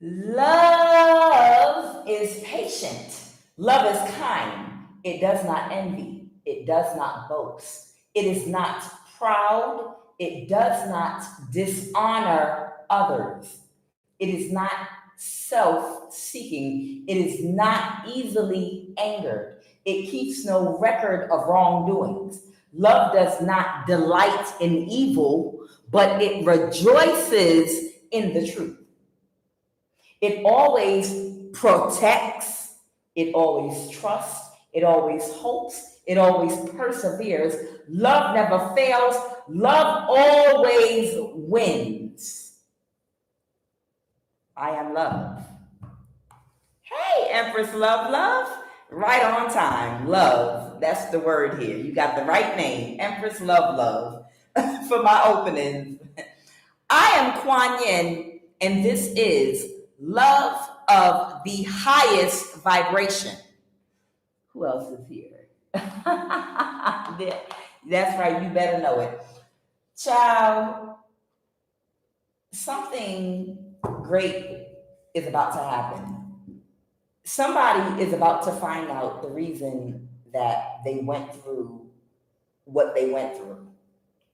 Love is patient. Love is kind. It does not envy. It does not boast. It is not proud. It does not dishonor others. It is not self seeking. It is not easily angered. It keeps no record of wrongdoings. Love does not delight in evil, but it rejoices in the truth. It always protects, it always trusts, it always hopes, it always perseveres. Love never fails, love always wins. I am love. Hey, Empress Love Love. Right on time. Love. That's the word here. You got the right name. Empress Love Love for my openings. I am Kuan Yin, and this is Love of the Highest Vibration. Who else is here? That's right, you better know it. Child, something great is about to happen. Somebody is about to find out the reason that they went through what they went through.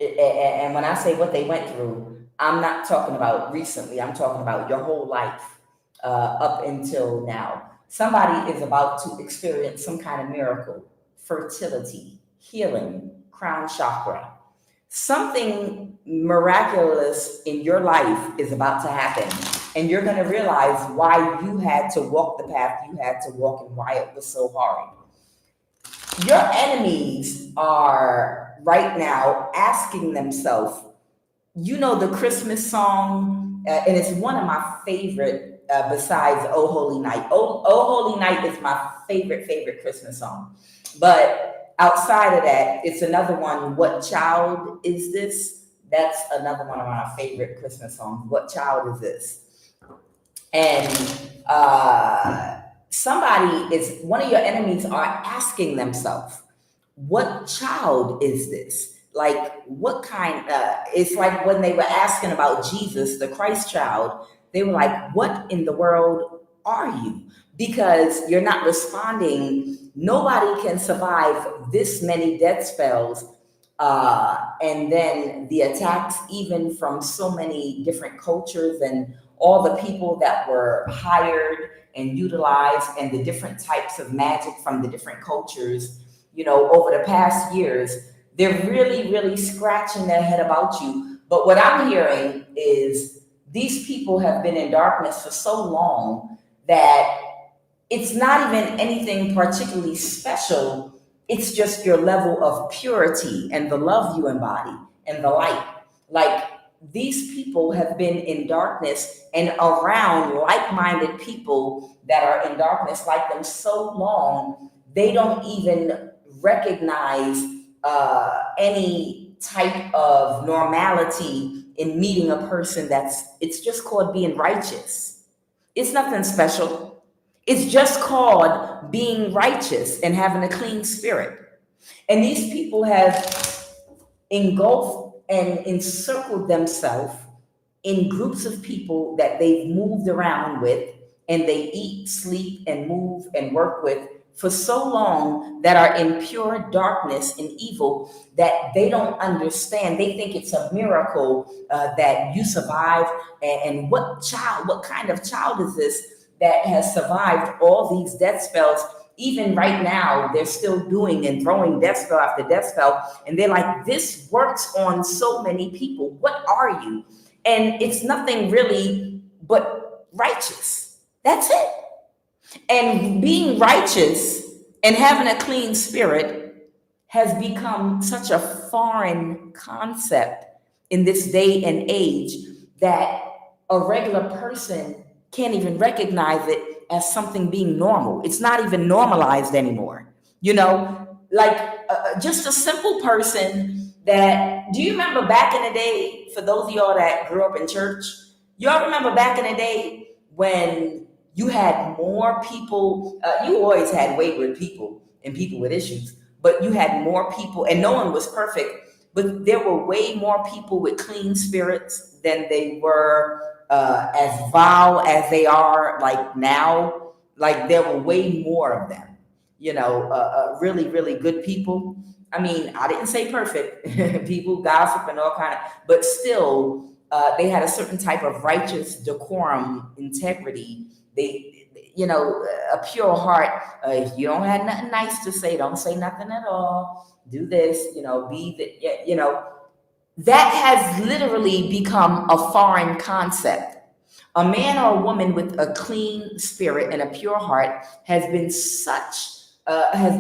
And when I say what they went through, I'm not talking about recently. I'm talking about your whole life up until now. Somebody is about to experience some kind of miracle, fertility, healing, crown chakra. Something miraculous in your life is about to happen. And you're going to realize why you had to walk the path you had to walk and why it was so hard. Your enemies are right now asking themselves, you know, the Christmas song, and it's one of my favorite besides Oh Holy Night. Oh Holy Night is my favorite Christmas song. But outside of that, it's another one, What Child Is This? That's another one of my favorite Christmas songs. What Child Is This? And one of your enemies are asking themselves, what child is this? Like, what kind, it's like when they were asking about Jesus, the Christ child, they were like, what in the world are you? Because you're not responding. Nobody can survive this many death spells. And then the attacks, even from so many different cultures and all the people that were hired and utilized and the different types of magic from the different cultures, you know, over the past years, they're really scratching their head about you. But what I'm hearing is these people have been in darkness for so long that it's not even anything particularly special. It's just your level of purity and the love you embody and the light. Like, these people have been in darkness and around like-minded people that are in darkness like them so long, they don't even recognize any type of normality in meeting a person it's just called being righteous. It's nothing special. It's just called being righteous and having a clean spirit. And these people have engulfed and encircled themselves in groups of people that they've moved around with and they eat, sleep, and move and work with for so long that are in pure darkness and evil that they don't understand. They think it's a miracle that you survived. And what kind of child is this that has survived all these death spells? Even right now, they're still doing and throwing death spell after death spell. And they're like, this works on so many people. What are you? And it's nothing really but righteous. That's it. And being righteous and having a clean spirit has become such a foreign concept in this day and age that a regular person can't even recognize it as something being normal. It's not even normalized anymore. You know, like just a simple person do you remember back in the day, for those of y'all that grew up in church, y'all remember back in the day when you had more people, you always had wayward people and people with issues, but you had more people, and no one was perfect, but there were way more people with clean spirits than they were as vile as they are like now, like there were way more of them, really, really good people. I mean, I didn't say perfect people, gossip and all kind of, but still, they had a certain type of righteous decorum, integrity. A pure heart. If you don't have nothing nice to say, don't say nothing at all. Do this, be the, that has literally become a foreign concept. A man or a woman with a clean spirit and a pure heart has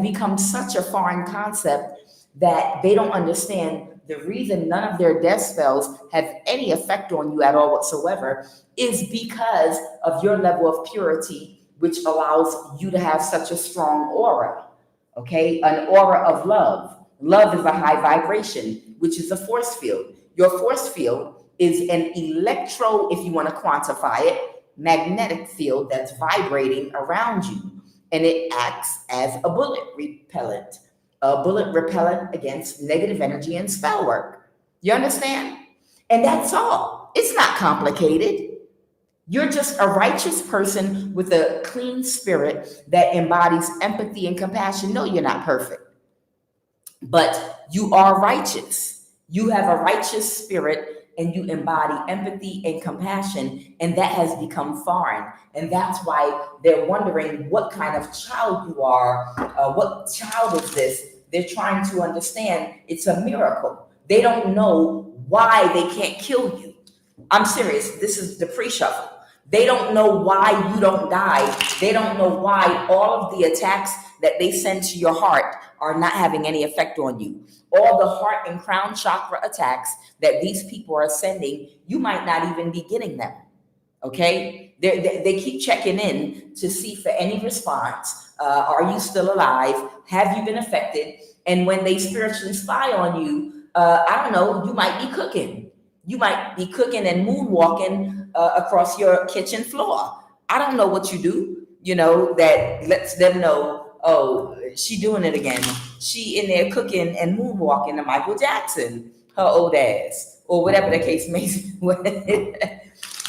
become such a foreign concept that they don't understand the reason none of their death spells have any effect on you at all whatsoever is because of your level of purity, which allows you to have such a strong aura. Okay, an aura of love. Love is a high vibration, which is a force field. Your force field is an if you want to quantify it, magnetic field that's vibrating around you. And it acts as a bullet repellent against negative energy and spell work. You understand? And that's all. It's not complicated. You're just a righteous person with a clean spirit that embodies empathy and compassion. No, you're not perfect, but you are righteous. You have a righteous spirit and you embody empathy and compassion, and that has become foreign. And that's why they're wondering what kind of child you are. What child is this? They're trying to understand it's a miracle. They don't know why they can't kill you. I'm serious. This is the pre-shuffle. They don't know why you don't die. They don't know why all of the attacks that they send to your heart are not having any effect on you. All the heart and crown chakra attacks that these people are sending, you might not even be getting them. Okay? They keep checking in to see for any response. Are you still alive? Have you been affected? And when they spiritually spy on you, I don't know, you might be cooking. You might be cooking and moonwalking across your kitchen floor. I don't know what you do, that lets them know, oh, she doing it again. She in there cooking and moonwalking to Michael Jackson, her old ass, or whatever the case may be.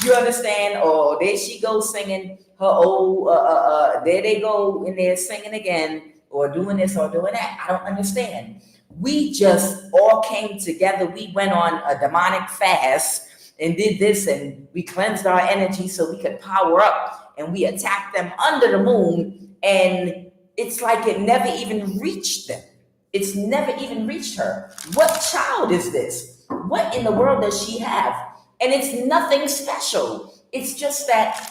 You understand? Or there she goes singing her old, there they go in there singing again, or doing this or doing that. I don't understand. We just all came together. We went on a demonic fast and did this, and we cleansed our energy so we could power up, and we attacked them under the moon, and it's like it never even reached them. It's never even reached her. What child is this? What in the world does she have? And it's nothing special. It's just that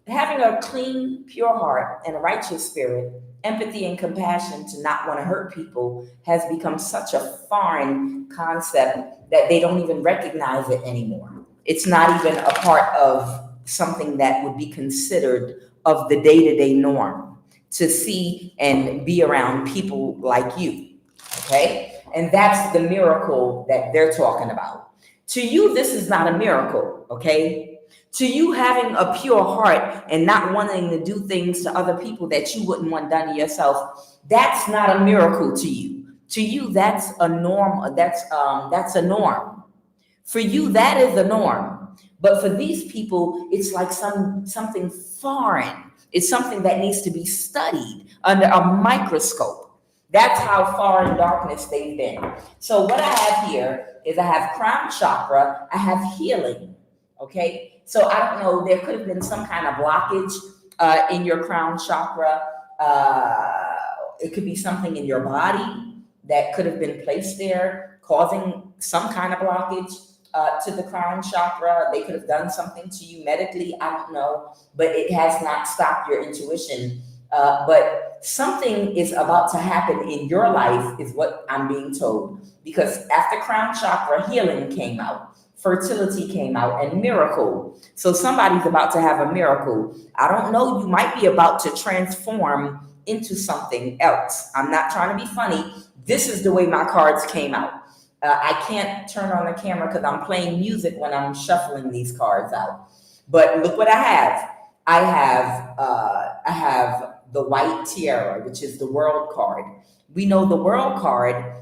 having a clean, pure heart and a righteous spirit, empathy and compassion to not want to hurt people has become such a foreign concept that they don't even recognize it anymore. It's not even a part of something that would be considered of the day-to-day norm to see and be around people like you, okay? And that's the miracle that they're talking about. To you, this is not a miracle, okay? To you, having a pure heart and not wanting to do things to other people that you wouldn't want done to yourself, that's not a miracle to you. To you, that's a norm. That's a norm. For you, that is the norm. But for these people, it's like something foreign. It's something that needs to be studied under a microscope. That's how far in darkness they've been. So what I have here is I have crown chakra, I have healing, okay? So I don't know, there could have been some kind of blockage in your crown chakra. It could be something in your body that could have been placed there, causing some kind of blockage to the crown chakra. They could have done something to you medically, I don't know, but it has not stopped your intuition. But something is about to happen in your life is what I'm being told. Because after crown chakra, healing came out, fertility came out, and miracle. So somebody's about to have a miracle. I don't know, you might be about to transform into something else. I'm not trying to be funny. This is the way my cards came out. I can't turn on the camera because I'm playing music when I'm shuffling these cards out. But look what I have. I have the white tiara, which is the world card. We know the world card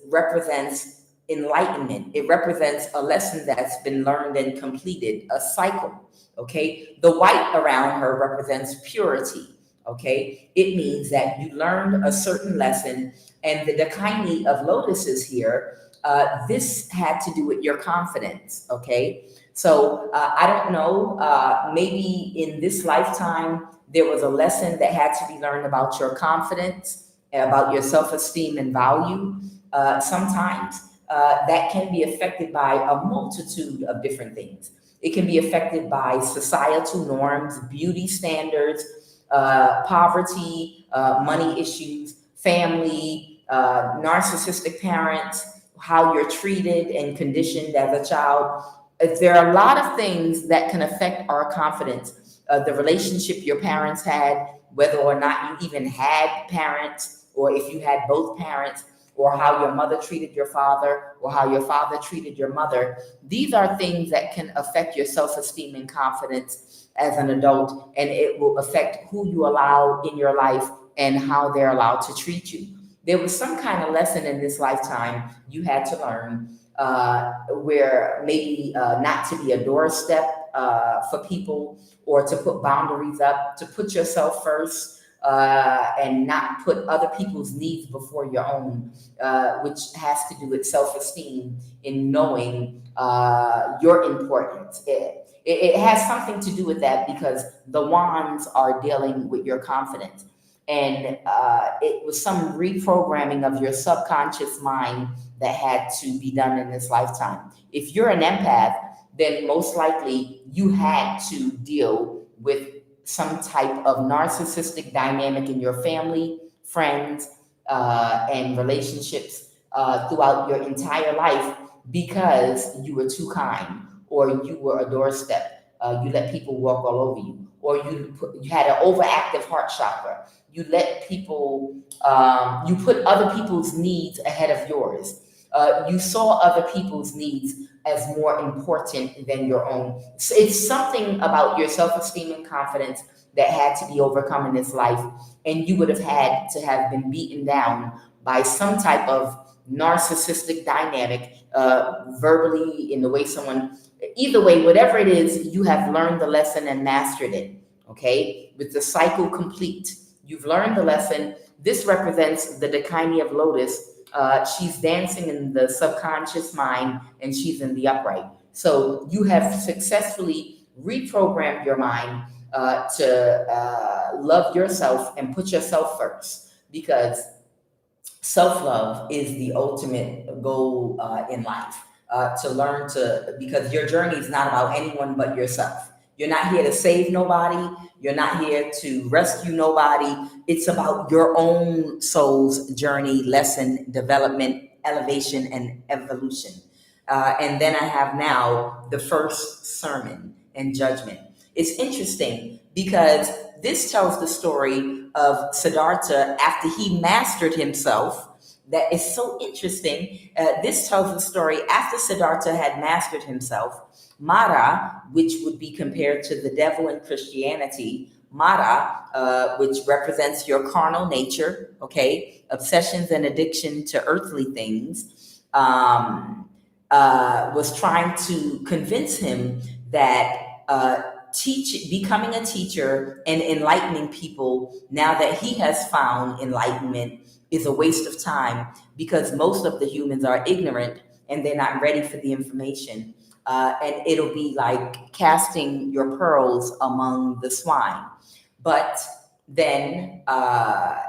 represents enlightenment. It represents a lesson that's been learned and completed, a cycle. Okay. The white around her represents purity. Okay. It means that you learned a certain lesson, and the Dakini of lotuses here, this had to do with your confidence. Okay. So I don't know, maybe in this lifetime, there was a lesson that had to be learned about your confidence, about your self-esteem and value. Sometimes that can be affected by a multitude of different things. It can be affected by societal norms, beauty standards, poverty, money issues, family, narcissistic parents, how you're treated and conditioned as a child. There are a lot of things that can affect our confidence. The relationship your parents had, whether or not you even had parents, or if you had both parents, or how your mother treated your father, or how your father treated your mother. These are things that can affect your self-esteem and confidence as an adult, and it will affect who you allow in your life and how they're allowed to treat you. There was some kind of lesson in this lifetime you had to learn, where maybe not to be a doorstep for people, or to put boundaries up, to put yourself first, and not put other people's needs before your own, which has to do with self-esteem, in knowing your importance. It has something to do with that, because the wands are dealing with your confidence. And it was some reprogramming of your subconscious mind that had to be done in this lifetime. If you're an empath, then most likely you had to deal with some type of narcissistic dynamic in your family, friends, and relationships throughout your entire life, because you were too kind, or you were a doorstep. You let people walk all over you, or you had an overactive heart chakra. You let people, you put other people's needs ahead of yours. You saw other people's needs as more important than your own. So it's something about your self-esteem and confidence that had to be overcome in this life. And you would have had to have been beaten down by some type of narcissistic dynamic, verbally, in the way someone, either way, whatever it is, you have learned the lesson and mastered it. Okay. With the cycle complete, you've learned the lesson. This represents the Dakini of Lotus. She's dancing in the subconscious mind, and she's in the upright. So you have successfully reprogrammed your mind to love yourself and put yourself first, because self-love is the ultimate goal in life. To learn to, because your journey is not about anyone but yourself. You're not here to save nobody. You're not here to rescue nobody. It's about your own soul's journey, lesson, development, elevation, and evolution. And then I have now the first sermon and judgment. It's interesting because this tells the story of Siddhartha after he mastered himself. That is so interesting. This tells the story after Siddhartha had mastered himself. Mara, which would be compared to the devil in Christianity, Mara, which represents your carnal nature, okay, obsessions and addiction to earthly things, was trying to convince him that becoming a teacher and enlightening people, now that he has found enlightenment, is a waste of time, because most of the humans are ignorant and they're not ready for the information. And it'll be like casting your pearls among the swine. But then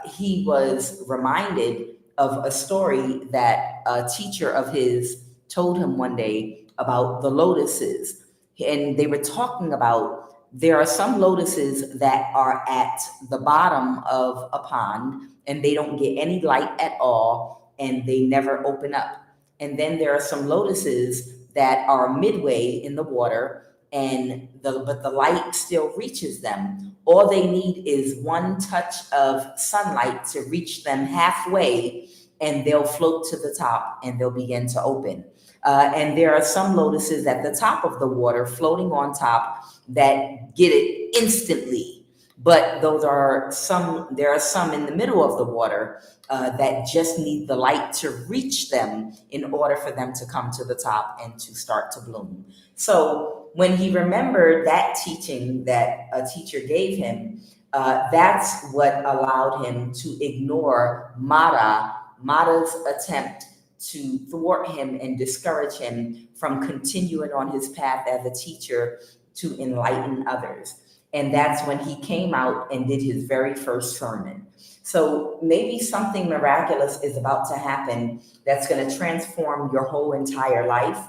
he was reminded of a story that a teacher of his told him one day about the lotuses. And they were talking about, there are some lotuses that are at the bottom of a pond and they don't get any light at all and they never open up. And then there are some lotuses that are midway in the water but the light still reaches them. All they need is one touch of sunlight to reach them halfway, and they'll float to the top and they'll begin to open. And there are some lotuses at the top of the water floating on top that get it instantly. But there are some in the middle of the water that just need the light to reach them in order for them to come to the top and to start to bloom. So when he remembered that teaching that a teacher gave him, that's what allowed him to ignore Mara's attempt to thwart him and discourage him from continuing on his path as a teacher to enlighten others. And that's when he came out and did his very first sermon. So maybe something miraculous is about to happen that's going to transform your whole entire life,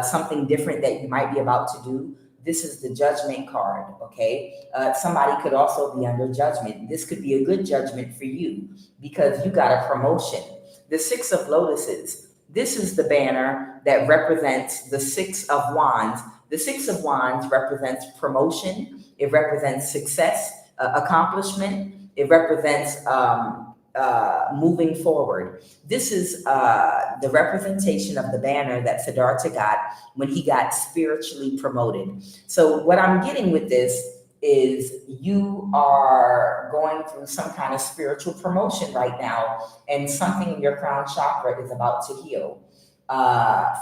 something different that you might be about to do. This is the judgment card, okay? Somebody could also be under judgment. This could be a good judgment for you because you got a promotion. The Six of Lotuses, this is the banner that represents the Six of Wands. The Six of Wands represents promotion. It represents success, accomplishment. It represents moving forward. This is the representation of the banner that Siddhartha got when he got spiritually promoted. So what I'm getting with this is you are going through some kind of spiritual promotion right now, and something in your crown chakra is about to heal.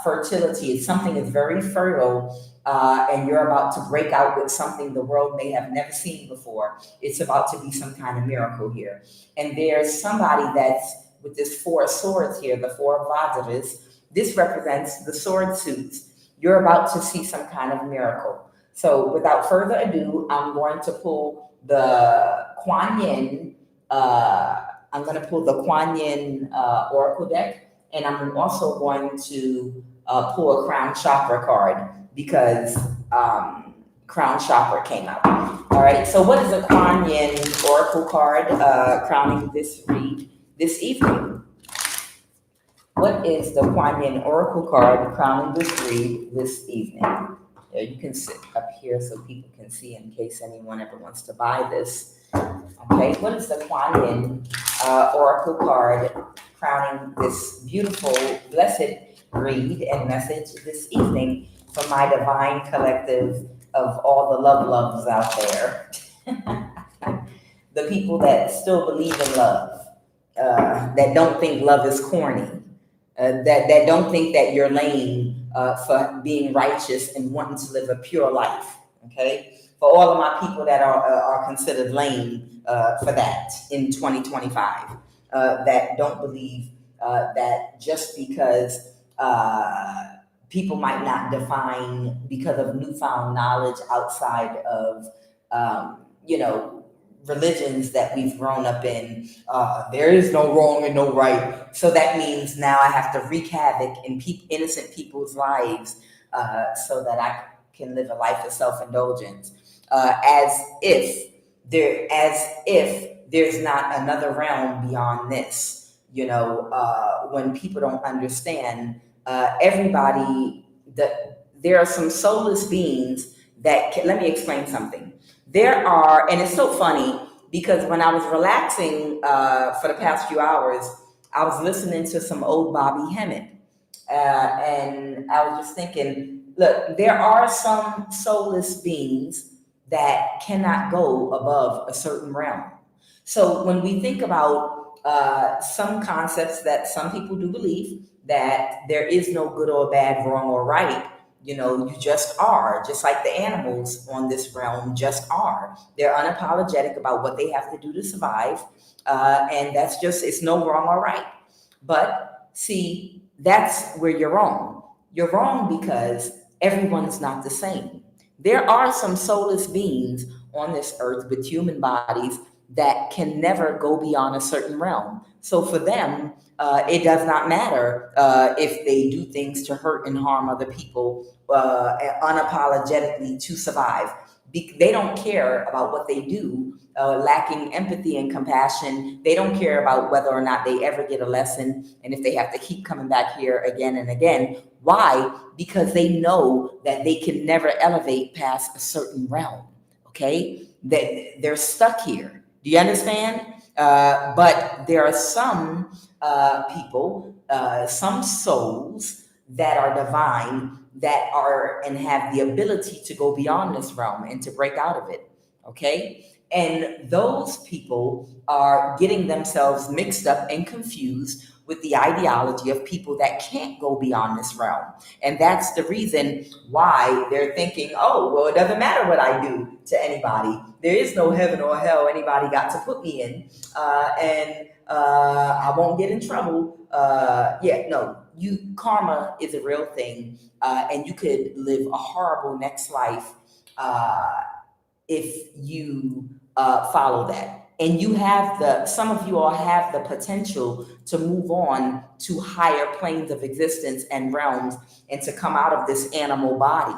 Fertility is something is very fertile, and you're about to break out with something the world may have never seen before. It's about to be some kind of miracle here. And there's somebody that's with this Four of Swords here, the Four of Vajras. This represents the sword suits. You're about to see some kind of miracle. So without further ado, I'm going to pull the Kuan Yin. I'm going to pull the Kuan Yin Oracle deck, and I'm also going to pull a Crown Chakra card because Crown Chakra came out. All right. So what is a Kuan Yin Oracle card crowning this read this evening? What is the Kuan Yin Oracle card crowning this read this evening? Yeah, you can sit up here so people can see in case anyone ever wants to buy this. Okay, what is the Kuan Yin Oracle card crowning this beautiful, blessed read and message this evening for my divine collective of all the loves out there? The people that still believe in love, that don't think love is corny, that don't think that you're lame for being righteous and wanting to live a pure life, okay? For all of my people that are considered lame for that in 2025, that don't believe that just because people might not define because of newfound knowledge outside of, religions that we've grown up in, there is no wrong and no right. So that means now I have to wreak havoc in innocent people's lives so that I can live a life of self-indulgence, as if there's not another realm beyond this. When people don't understand, there are some soulless beings that let me explain something. There are, and it's so funny because when I was relaxing for the past few hours, I was listening to some old Bobby Hemmett, and I was just thinking, look, there are some soulless beings that cannot go above a certain realm. So when we think about some concepts that some people do believe that there is no good or bad, wrong or right, you just are, just like the animals on this realm just are. They're unapologetic about what they have to do to survive. And it's no wrong or right. But see, that's where you're wrong. You're wrong because everyone's not the same. There are some soulless beings on this earth with human bodies that can never go beyond a certain realm. So for them, it does not matter if they do things to hurt and harm other people unapologetically to survive. They don't care about what they do, lacking empathy and compassion. They don't care about whether or not they ever get a lesson and if they have to keep coming back here again and again. Why? Because they know that they can never elevate past a certain realm, okay? They're stuck here. Do you understand? But there are some people, some souls that are divine, that are and have the ability to go beyond this realm and to break out of it. Okay. And those people are getting themselves mixed up and confused with the ideology of people that can't go beyond this realm. And that's the reason why they're thinking, oh, well, it doesn't matter what I do to anybody. There is no heaven or hell anybody got to put me in. And I won't get in trouble. Karma is a real thing. And you could live a horrible next life if you follow that. And some of you all have the potential to move on to higher planes of existence and realms and to come out of this animal body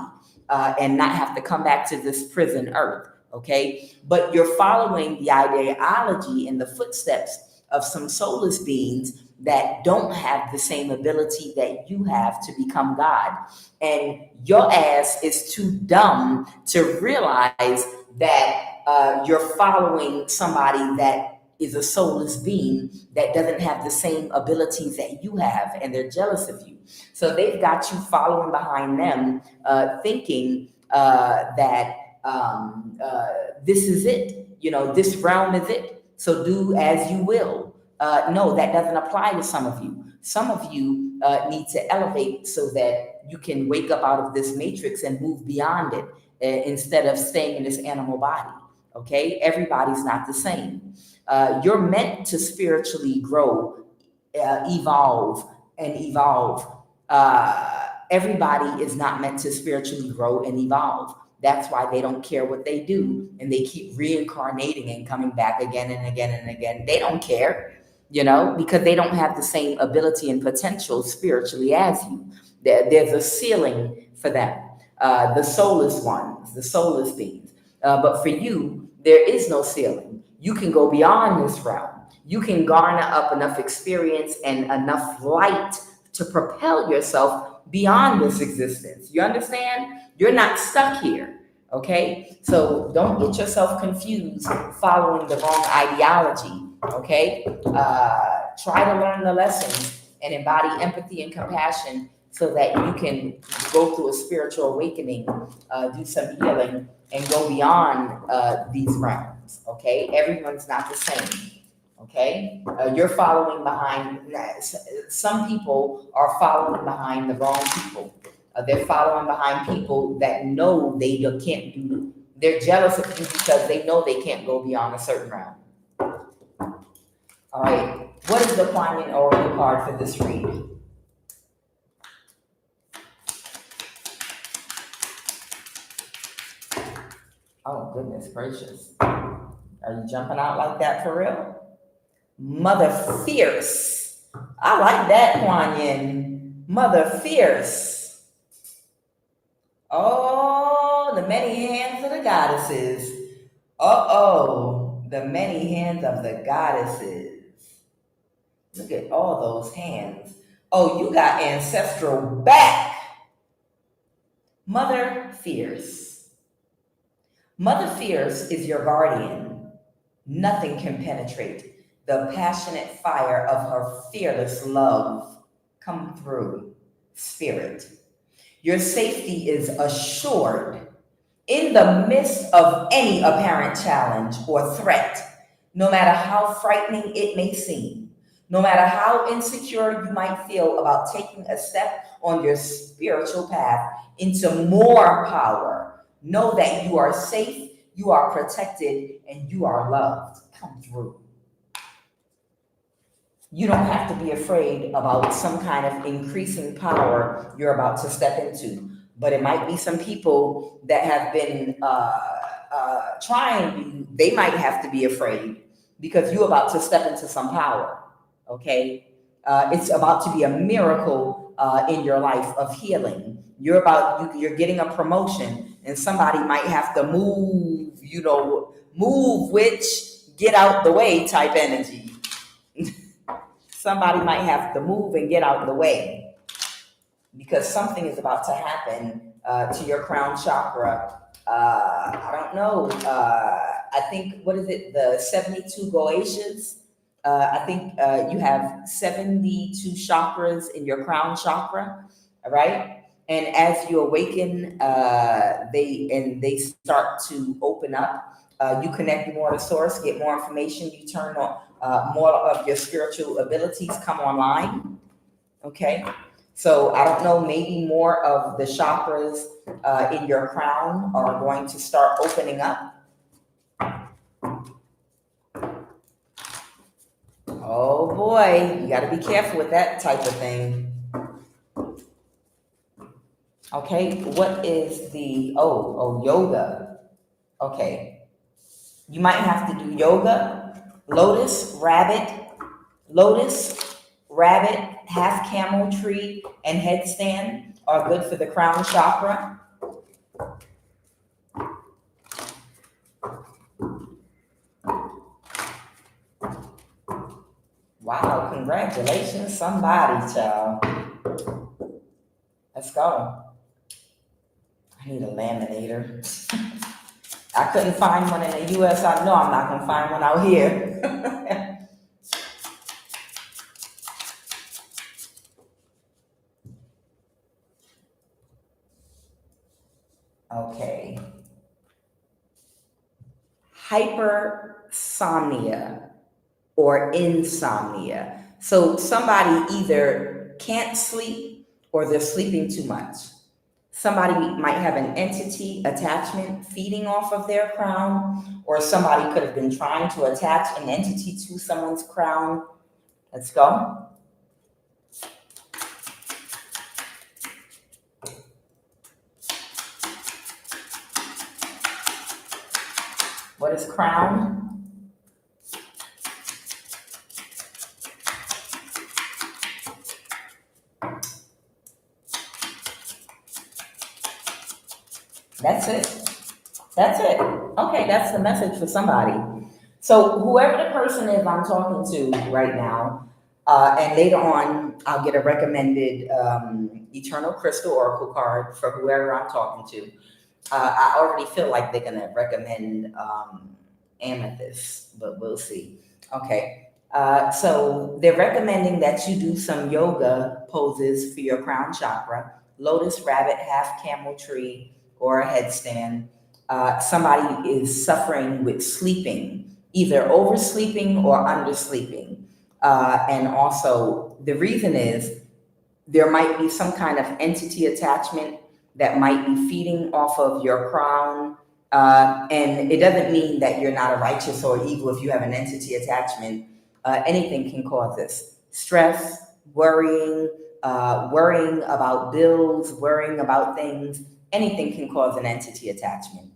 and not have to come back to this prison earth, okay? But you're following the ideology and the footsteps of some soulless beings that don't have the same ability that you have to become God. And your ass is too dumb to realize that you're following somebody that is a soulless being that doesn't have the same abilities that you have, and they're jealous of you. So they've got you following behind them, thinking that this is it. This realm is it. So do as you will. No, that doesn't apply to some of you. Some of you need to elevate so that you can wake up out of this matrix and move beyond it instead of staying in this animal body. Okay? Everybody's not the same. You're meant to spiritually grow, evolve. Everybody is not meant to spiritually grow and evolve. That's why they don't care what they do. And they keep reincarnating and coming back again and again and again. They don't care. Because they don't have the same ability and potential spiritually as you. There's a ceiling for them, the soulless ones, the soulless beings. But for you, there is no ceiling. You can go beyond this realm. You can garner up enough experience and enough light to propel yourself beyond this existence. You understand? You're not stuck here. Okay? So don't get yourself confused following the wrong ideology. Okay? Try to learn the lessons and embody empathy and compassion so that you can go through a spiritual awakening, do some healing, and go beyond these realms. Okay? Everyone's not the same. Okay? You're following behind, some people are following behind the wrong people. They're following behind people that know they can't do. They're jealous of you because they know they can't go beyond a certain realm. All right, what is the QUAN oracle card for this read? Oh, goodness gracious. Are you jumping out like that for real? Mother Fierce. I like that, QUAN. Mother Fierce. Oh, the many hands of the goddesses. Uh-oh, the many hands of the goddesses. Look at all those hands. Oh, you got ancestral back. Mother Fierce. Mother Fierce is your guardian. Nothing can penetrate the passionate fire of her fearless love. Come through, spirit. Your safety is assured in the midst of any apparent challenge or threat, no matter how frightening it may seem. No matter how insecure you might feel about taking a step on your spiritual path into more power, know that you are safe, you are protected, and you are loved. Come through. You don't have to be afraid about some kind of increasing power you're about to step into. But it might be some people that have been trying you. They might have to be afraid because you're about to step into some power. Okay, it's about to be a miracle in your life of healing. You're getting a promotion, and somebody might have to move. Move, which get out the way type energy. Somebody might have to move and get out the way because something is about to happen to your crown chakra. I don't know. I think, what is it? The 72 Goetias. I think you have 72 chakras in your crown chakra, all right? And as you awaken, they start to open up. You connect more to source, get more information. You turn on more of your spiritual abilities come online. Okay. So I don't know, maybe more of the chakras in your crown are going to start opening up. Oh boy, you got to be careful with that type of thing. Okay, what is the, yoga. Okay, you might have to do yoga, lotus, rabbit, half camel tree, and headstand are good for the crown chakra. Wow, congratulations, somebody, child. Let's go. I need a laminator. I couldn't find one in the US. I know I'm not going to find one out here. Okay. Hypersomnia or insomnia. So somebody either can't sleep or they're sleeping too much. Somebody might have an entity attachment feeding off of their crown, or somebody could have been trying to attach an entity to someone's crown. Let's go. What is crown? That's it. That's it. Okay, that's the message for somebody. So whoever the person is I'm talking to right now, and later on I'll get a recommended Eternal Crystal Oracle card for whoever I'm talking to. I already feel like they're gonna recommend amethyst, but we'll see. Okay. So they're recommending that you do some yoga poses for your crown chakra, lotus, rabbit, half camel tree, or a headstand. Somebody is suffering with sleeping, either oversleeping or undersleeping. And also, the reason is there might be some kind of entity attachment that might be feeding off of your crown. And it doesn't mean that you're not a righteous or evil if you have an entity attachment. Anything can cause this. Stress, worrying about bills, worrying about things. Anything can cause an entity attachment.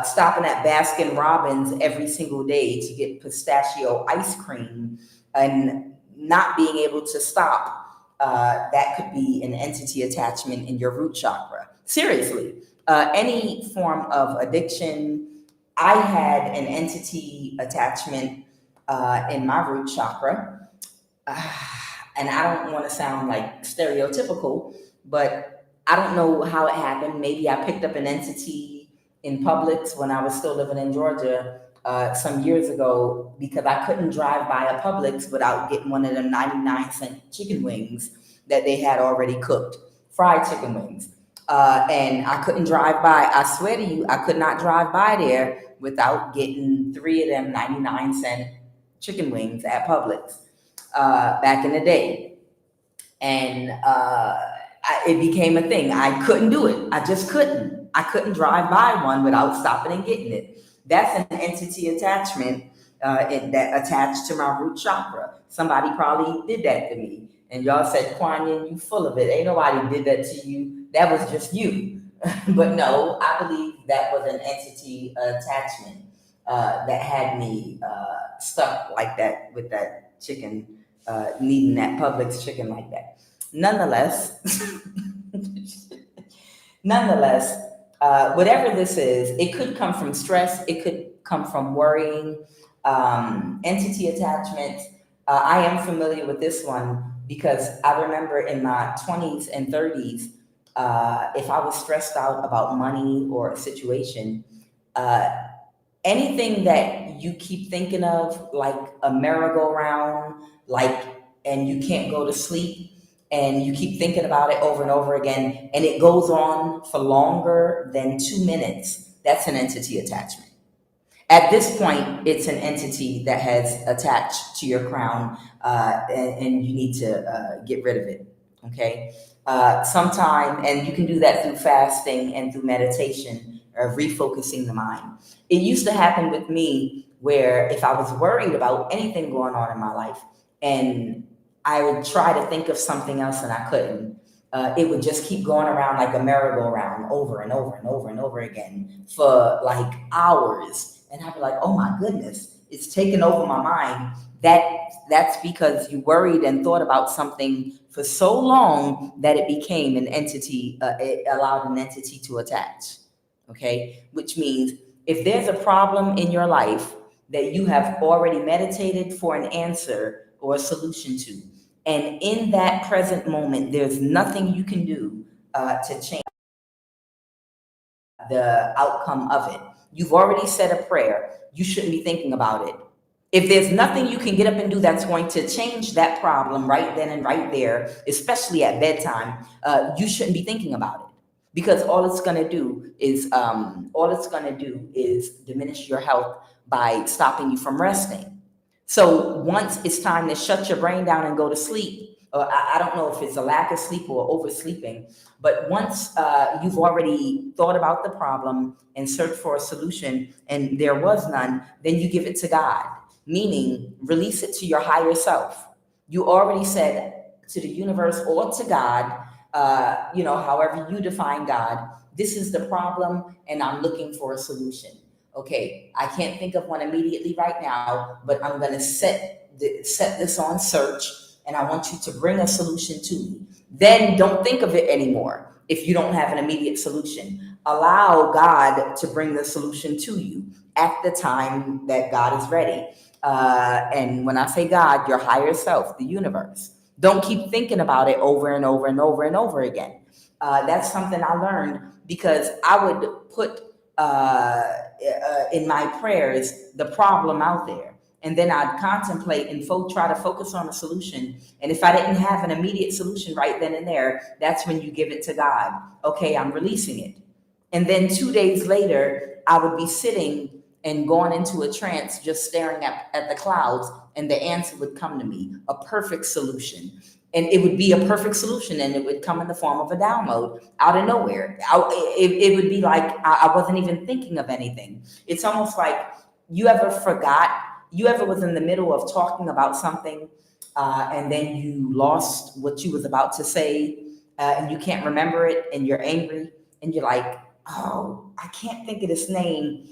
Stopping at Baskin Robbins every single day to get pistachio ice cream and not being able to stop, that could be an entity attachment in your root chakra. Seriously, any form of addiction. I had an entity attachment in my root chakra. And I don't want to sound like stereotypical, but I don't know how it happened. Maybe I picked up an entity in Publix when I was still living in Georgia some years ago, because I couldn't drive by a Publix without getting one of them 99-cent chicken wings that they had already cooked, fried chicken wings. And I couldn't drive by, I swear to you, I could not drive by there without getting 3 of them 99-cent chicken wings at Publix back in the day. And it became a thing. I couldn't do it. I just couldn't. I couldn't drive by one without stopping and getting it. That's an entity attachment that attached to my root chakra. Somebody probably did that to me. And y'all said, "QUAN, you full of it. Ain't nobody did that to you. That was just you." But no, I believe that was an entity attachment that had me stuck like that with that chicken, needing that Publix chicken like that. Nonetheless, whatever this is, it could come from stress. It could come from worrying, entity attachment. I am familiar with this one because I remember in my 20s and 30s, if I was stressed out about money or a situation, anything that you keep thinking of, like a merry-go-round, and you can't go to sleep, and you keep thinking about it over and over again, and it goes on for longer than 2 minutes, that's an entity attachment. At this point, it's an entity that has attached to your crown, and you need to get rid of it. Okay. Sometime, and you can do that through fasting and through meditation or refocusing the mind. It used to happen with me where if I was worried about anything going on in my life and I would try to think of something else and I couldn't, it would just keep going around like a merry-go-round over and over and over and over again for like hours. And I'd be like, oh my goodness, it's taken over my mind. That's because you worried and thought about something for so long that it became an entity, it allowed an entity to attach. Okay, which means if there's a problem in your life that you have already meditated for an answer or a solution to, and in that present moment, there's nothing you can do to change the outcome of it. You've already said a prayer. You shouldn't be thinking about it. If there's nothing you can get up and do that's going to change that problem right then and right there, especially at bedtime, you shouldn't be thinking about it, because all it's going to do is diminish your health by stopping you from resting. So once it's time to shut your brain down and go to sleep, I don't know if it's a lack of sleep or oversleeping, but once you've already thought about the problem and searched for a solution and there was none, then you give it to God, meaning release it to your higher self. You already said to the universe or to God, however you define God, this is the problem and I'm looking for a solution. Okay, I can't think of one immediately right now, but I'm going to set this on search, and I want you to bring a solution to me. Then don't think of it anymore if you don't have an immediate solution. Allow God to bring the solution to you at the time that God is ready. And when I say God, your higher self, the universe. Don't keep thinking about it over and over and over and over again. That's something I learned because I would put in my prayers the problem out there, and then I'd contemplate and try to focus on a solution. And if I didn't have an immediate solution right then and there, that's when you give it to God. Okay, I'm releasing it. And then 2 days later, I would be sitting and going into a trance, just staring at the clouds, and the answer would come to me, a perfect solution. And it would be a perfect solution, and it would come in the form of a download out of nowhere. It would be like I wasn't even thinking of anything. It's almost like you ever was in the middle of talking about something, and then you lost what you was about to say, and you can't remember it, and you're angry, and you're like, oh, I can't think of this name.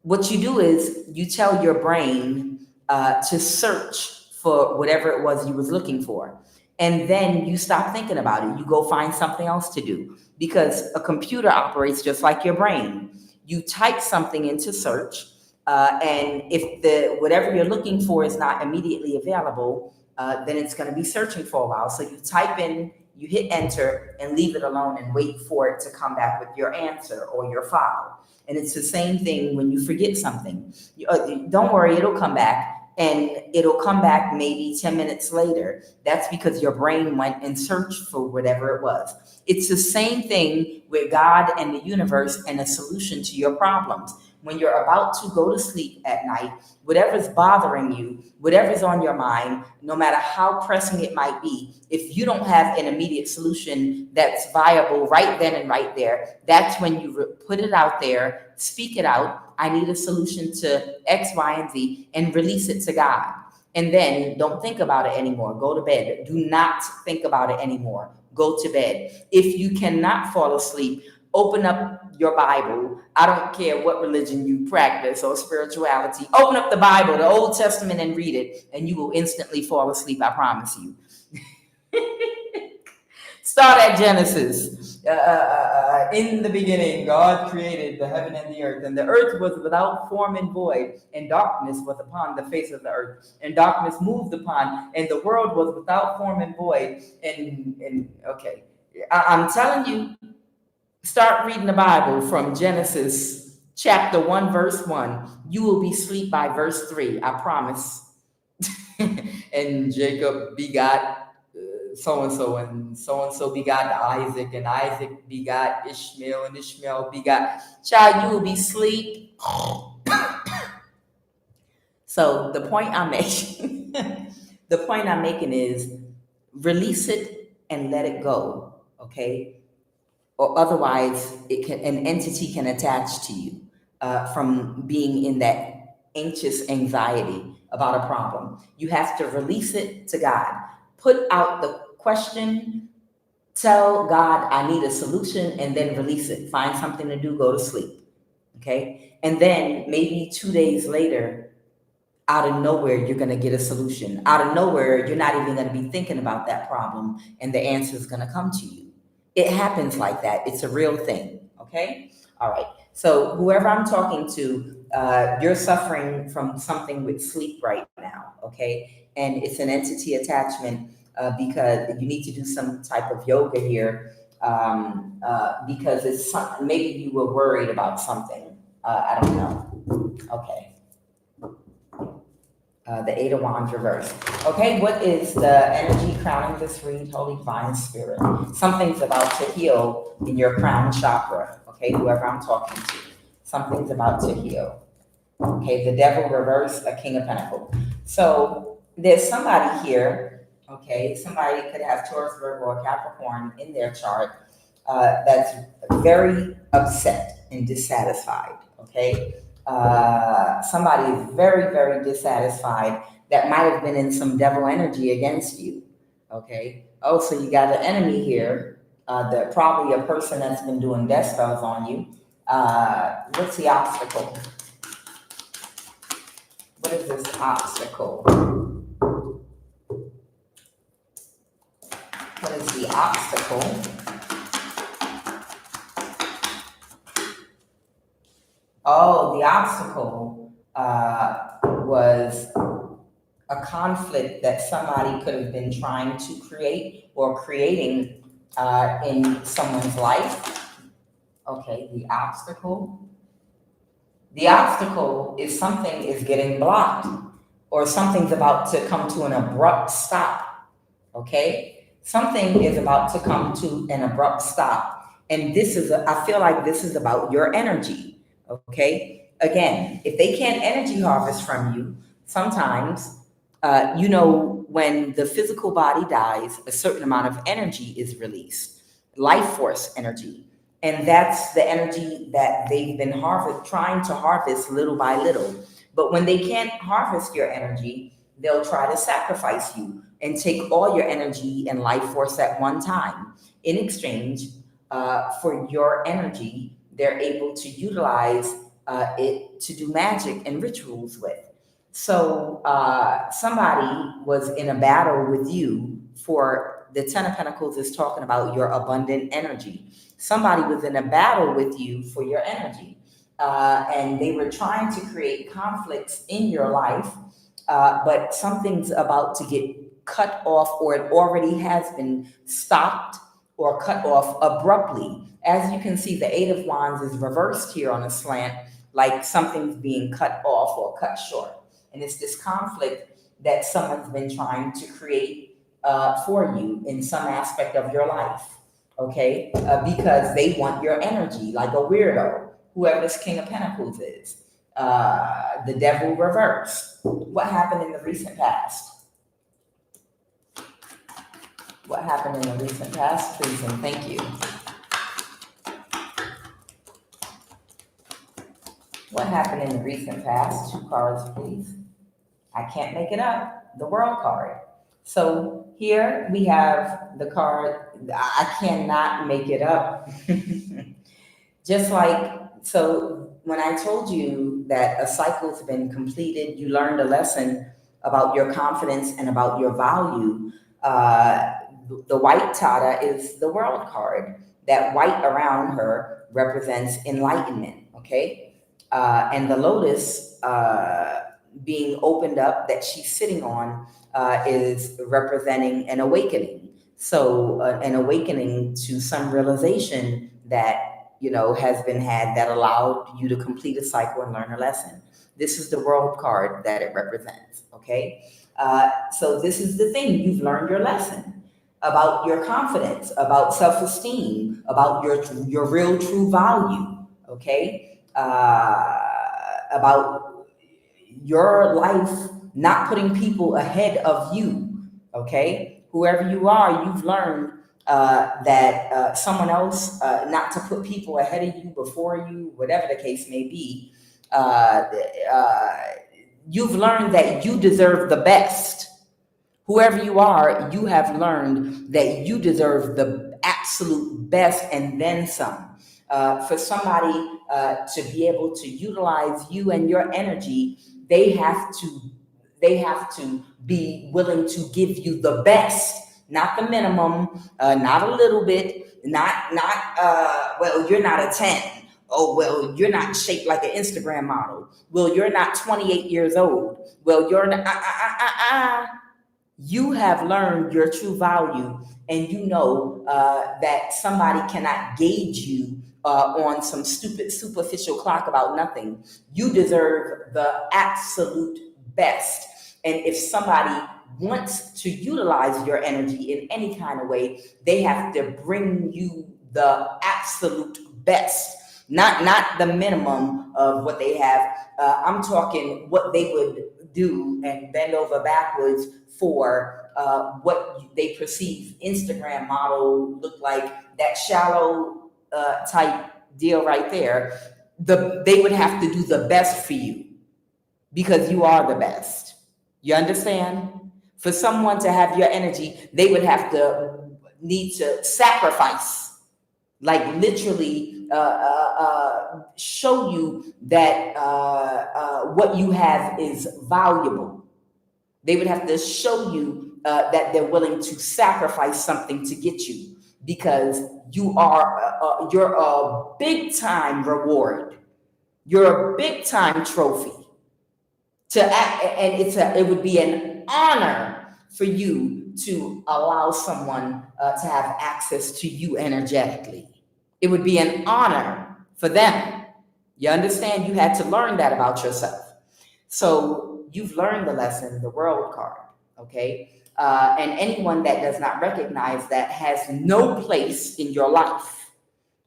What you do is you tell your brain to search for whatever it was you was looking for. And then you stop thinking about it. You go find something else to do, because a computer operates just like your brain. You type something into search, and if whatever you're looking for is not immediately available, then it's going to be searching for a while. So you type in, you hit enter, and leave it alone and wait for it to come back with your answer or your file. And it's the same thing when you forget something. Don't worry, it'll come back. And it'll come back maybe 10 minutes later. That's because your brain went and searched for whatever it was. It's the same thing with God and the universe and a solution to your problems. When you're about to go to sleep at night, whatever's bothering you, whatever's on your mind, no matter how pressing it might be, if you don't have an immediate solution that's viable right then and right there, that's when you put it out there, speak it out. I need a solution to X, Y, and Z, and release it to God. And then don't think about it anymore. Go to bed. Do not think about it anymore. Go to bed. If you cannot fall asleep, open up your Bible. I don't care what religion you practice or spirituality. Open up the Bible, the Old Testament, and read it, and you will instantly fall asleep. I promise you. Start at Genesis. In the beginning, God created the heaven and the earth was without form and void, and darkness was upon the face of the earth, and darkness moved upon, and the world was without form and void. And okay, I'm telling you, start reading the Bible from Genesis chapter 1, verse 1. You will be asleep by verse 3, I promise. And Jacob begot so-and-so, and so-and-so begot Isaac, and Isaac begot Ishmael, and Ishmael begot. Child, you will be asleep So the point I'm making, the point I'm making is release it and let it go, okay? Or otherwise, an entity can attach to you from being in that anxious anxiety about a problem. You have to release it to God. Put out the question, tell God I need a solution, and then release it. Find something to do, go to sleep, okay? And then maybe 2 days later, out of nowhere, you're going to get a solution. Out of nowhere, you're not even going to be thinking about that problem, and the answer is going to come to you. It happens like that. It's a real thing. Okay. All right. So whoever I'm talking to, you're suffering from something with sleep right now. Okay. And it's an entity attachment because you need to do some type of yoga here because it's maybe you were worried about something. I don't know. Okay. The Eight of Wands reversed. Okay, what is the energy crowning this read? Holy Divine Spirit. Something's about to heal in your crown chakra. Okay, whoever I'm talking to. Something's about to heal. Okay, the Devil reversed, a King of Pentacles. So there's somebody here, okay, somebody could have Taurus, Virgo, or Capricorn in their chart that's very upset and dissatisfied, okay? Somebody is very, very dissatisfied that might have been in some devil energy against you, okay? Oh, so you got an enemy here, probably a person that's been doing death spells on you. What's the obstacle? What is this obstacle? What is the obstacle? Oh, the obstacle was a conflict that somebody could have been trying to create or creating in someone's life. Okay, the obstacle. The obstacle is something is getting blocked or something's about to come to an abrupt stop. Okay, something is about to come to an abrupt stop. And I feel like this is about your energy. Okay. Again, if they can't energy harvest from you, sometimes, when the physical body dies, a certain amount of energy is released, life force energy. And that's the energy that they've been trying to harvest little by little. But when they can't harvest your energy, they'll try to sacrifice you and take all your energy and life force at one time. In exchange for your energy, they're able to utilize it to do magic and rituals with. So somebody was in a battle with you for the Ten of Pentacles is talking about your abundant energy. Somebody was in a battle with you for your energy. And they were trying to create conflicts in your life, but something's about to get cut off, or it already has been stopped or cut off abruptly. As you can see, the Eight of Wands is reversed here on a slant, like something's being cut off or cut short. And it's this conflict that someone's been trying to create for you in some aspect of your life, okay? Because they want your energy, like a weirdo, whoever this King of Pentacles is. The Devil reversed. What happened in the recent past? What happened in the recent past, please, and thank you. What happened in the recent past? 2 cards, please. I can't make it up. The World card. So here we have the card. I cannot make it up. Just like, so when I told you that a cycle's been completed, you learned a lesson about your confidence and about your value. The white Tata is the World card. That white around her represents enlightenment, okay? And the lotus being opened up that she's sitting on is representing an awakening. So an awakening to some realization that, has been had that allowed you to complete a cycle and learn a lesson. This is the World card that it represents, okay? So this is the thing, you've learned your lesson about your confidence, about self-esteem, about your real true value, okay? About your life, not putting people ahead of you. Okay, whoever you are, you've learned that someone else, not to put people ahead of you, before you, whatever the case may be. Uh, uh, you've learned that you deserve the best. Whoever you are, you have learned that you deserve the absolute best and then some. For somebody to be able to utilize you and your energy, they have to be willing to give you the best, not the minimum, not a little bit, not well, you're not a 10. Oh, well, you're not shaped like an Instagram model. Well, you're not 28 years old. Well, you're not. You have learned your true value, and you know that somebody cannot gauge you on some stupid superficial clock about nothing. You deserve the absolute best. And if somebody wants to utilize your energy in any kind of way, they have to bring you the absolute best. Not the minimum of what they have. I'm talking what they would do and bend over backwards for what they perceive Instagram model look like, that shallow type deal right there. They would have to do the best for you because you are the best. You understand? For someone to have your energy, they would have to need to sacrifice, like literally show you that what you have is valuable. They would have to show you that they're willing to sacrifice something to get you, because you're a big time reward. You're a big time trophy to act, and it would be an honor for you to allow someone to have access to you energetically. It would be an honor for them. You understand? You had to learn that about yourself. So you've learned the lesson, the world card, okay? And anyone that does not recognize that has no place in your life,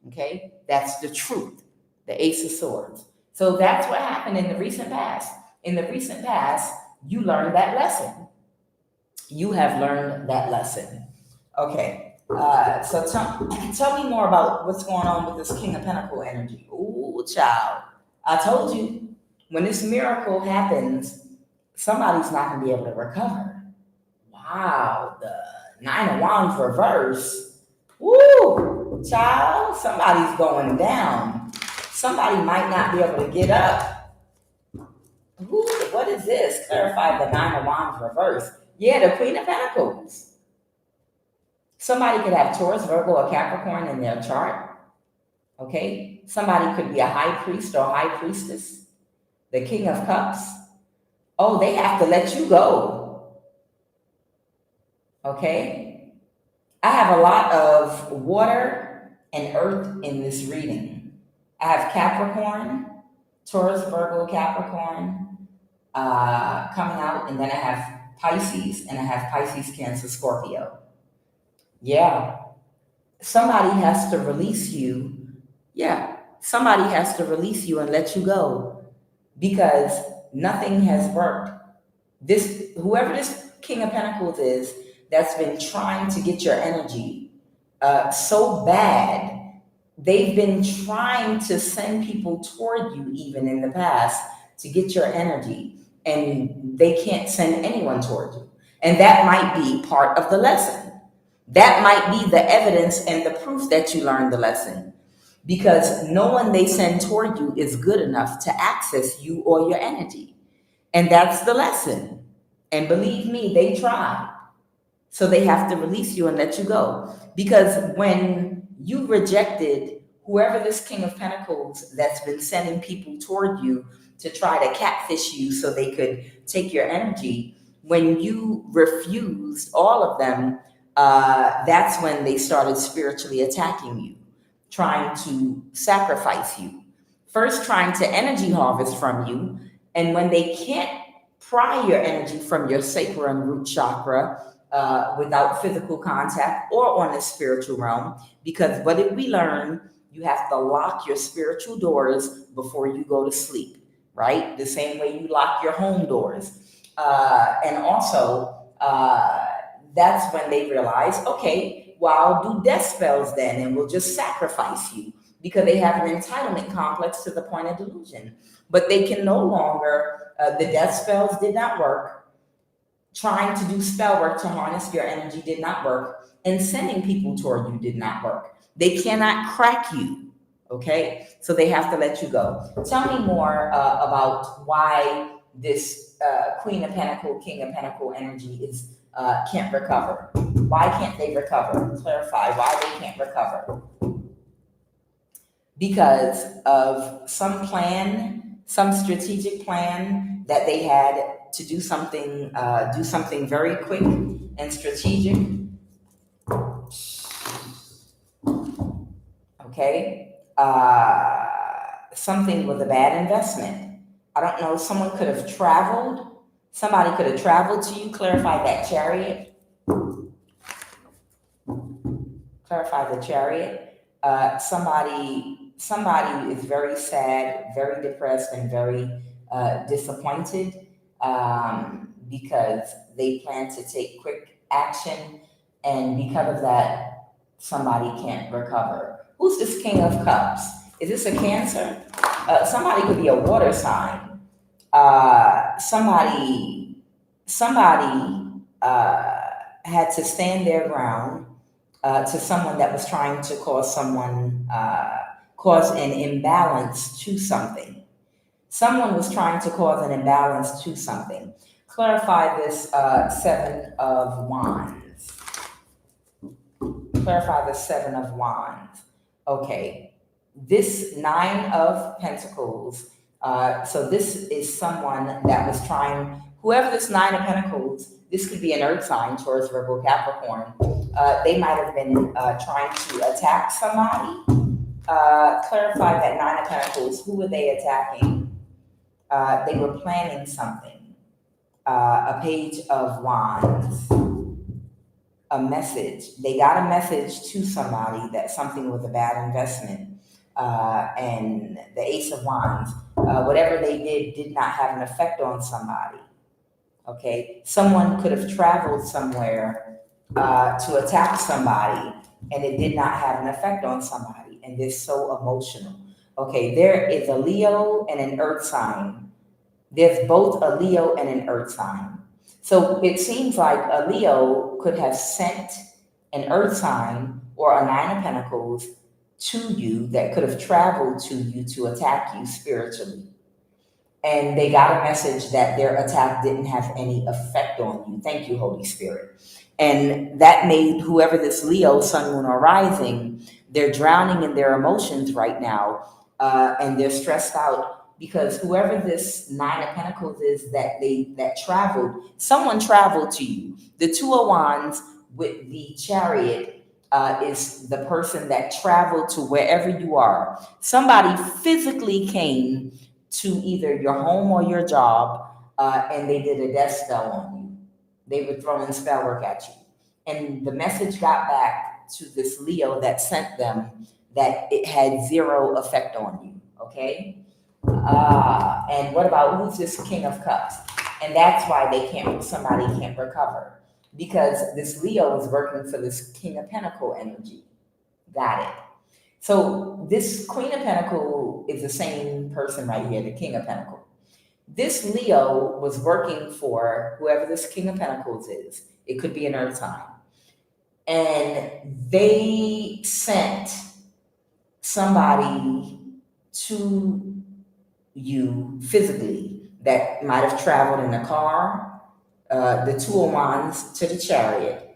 okay? That's the truth, the Ace of Swords. So that's what happened in the recent past. In the recent past, you learned that lesson. You have learned that lesson. Okay. So tell me more about what's going on with this King of Pentacle energy. Ooh, child. I told you, when this miracle happens, somebody's not going to be able to recover. Wow, the Nine of Wands reverse. Woo, child, somebody's going down. Somebody might not be able to get up. Ooh, what is this? Clarify the Nine of Wands reverse. Yeah, the Queen of Pentacles. Somebody could have Taurus, Virgo, or Capricorn in their chart. Okay? Somebody could be a high priest or high priestess. The King of Cups. Oh, they have to let you go. Okay? I have a lot of water and earth in this reading. I have Capricorn, Taurus, Virgo, Capricorn coming out, and then I have Pisces, and I have Pisces, Cancer, Scorpio. Yeah. Somebody has to release you. Yeah. Somebody has to release you and let you go, because nothing has worked. Whoever this King of Pentacles is, that's been trying to get your energy so bad, they've been trying to send people toward you even in the past to get your energy, and they can't send anyone toward you. And that might be part of the lesson. That might be the evidence and the proof that you learned the lesson, because no one they send toward you is good enough to access you or your energy. And that's the lesson. And believe me, they tried. So they have to release you and let you go. Because when you rejected whoever this King of Pentacles that's been sending people toward you to try to catfish you so they could take your energy, when you refused all of them, that's when they started spiritually attacking you, trying to sacrifice you. First, trying to energy harvest from you. And when they can't pry your energy from your sacral and root chakra without physical contact or on the spiritual realm, because what did we learn? You have to lock your spiritual doors before you go to sleep. right? The same way you lock your home doors. And also, that's when they realize, okay, well, I'll do death spells then, and we'll just sacrifice you, because they have an entitlement complex to the point of delusion. But they can no longer, the death spells did not work. Trying to do spell work to harness your energy did not work. And sending people toward you did not work. They cannot crack you. Okay? So they have to let you go. Tell me more about why this Queen of Pentacle, King of Pentacle energy is can't recover. Why can't they recover? Clarify why they can't recover. Because of some plan, some strategic plan that they had to do something very quick and strategic. Okay, something was a bad investment. I don't know. Someone could have traveled. Somebody could have traveled to you. Clarify that Chariot. Clarify the Chariot. Somebody is very sad, very depressed, and very disappointed because they plan to take quick action, and because of that, somebody can't recover. Who's this King of Cups? Is this a Cancer? Somebody could be a water sign. Somebody had to stand their ground to someone that was trying to cause an imbalance to something. Someone was trying to cause an imbalance to something. Clarify this Seven of Wands. Clarify the Seven of Wands. Okay. This Nine of Pentacles. So this is someone that was trying, whoever this Nine of Pentacles, this could be an earth sign, Taurus, Virgo, Capricorn. They might have been trying to attack somebody. Clarify that Nine of Pentacles. Who were they attacking? They were planning something. A Page of Wands. A message. They got a message to somebody that something was a bad investment. And the Ace of Wands. Whatever they did not have an effect on somebody. Okay? Someone could have traveled somewhere to attack somebody, and it did not have an effect on somebody. And they're so emotional. Okay, there is a Leo and an earth sign. There's both a Leo and an earth sign. So it seems like a Leo could have sent an earth sign or a Nine of Pentacles to you that could have traveled to you to attack you spiritually. And they got a message that their attack didn't have any effect on you. Thank you, Holy Spirit. And that made whoever this Leo, Sun, Moon, or Rising, they're drowning in their emotions right now, and they're stressed out because whoever this Nine of Pentacles is that traveled, someone traveled to you. The Two of Wands with the Chariot is the person that traveled to wherever you are. Somebody physically came to either your home or your job, and they did a death spell on you. They were throwing spell work at you. And the message got back to this Leo that sent them that it had zero effect on you, okay? And what about who's this King of Cups? And that's why somebody can't recover. Because this Leo is working for this King of Pentacle energy. Got it. So this Queen of Pentacle is the same person right here, the King of Pentacle. This Leo was working for whoever this King of Pentacles is. It could be an earth sign. And they sent somebody to you physically that might have traveled in a car, the Two of Wands to the Chariot.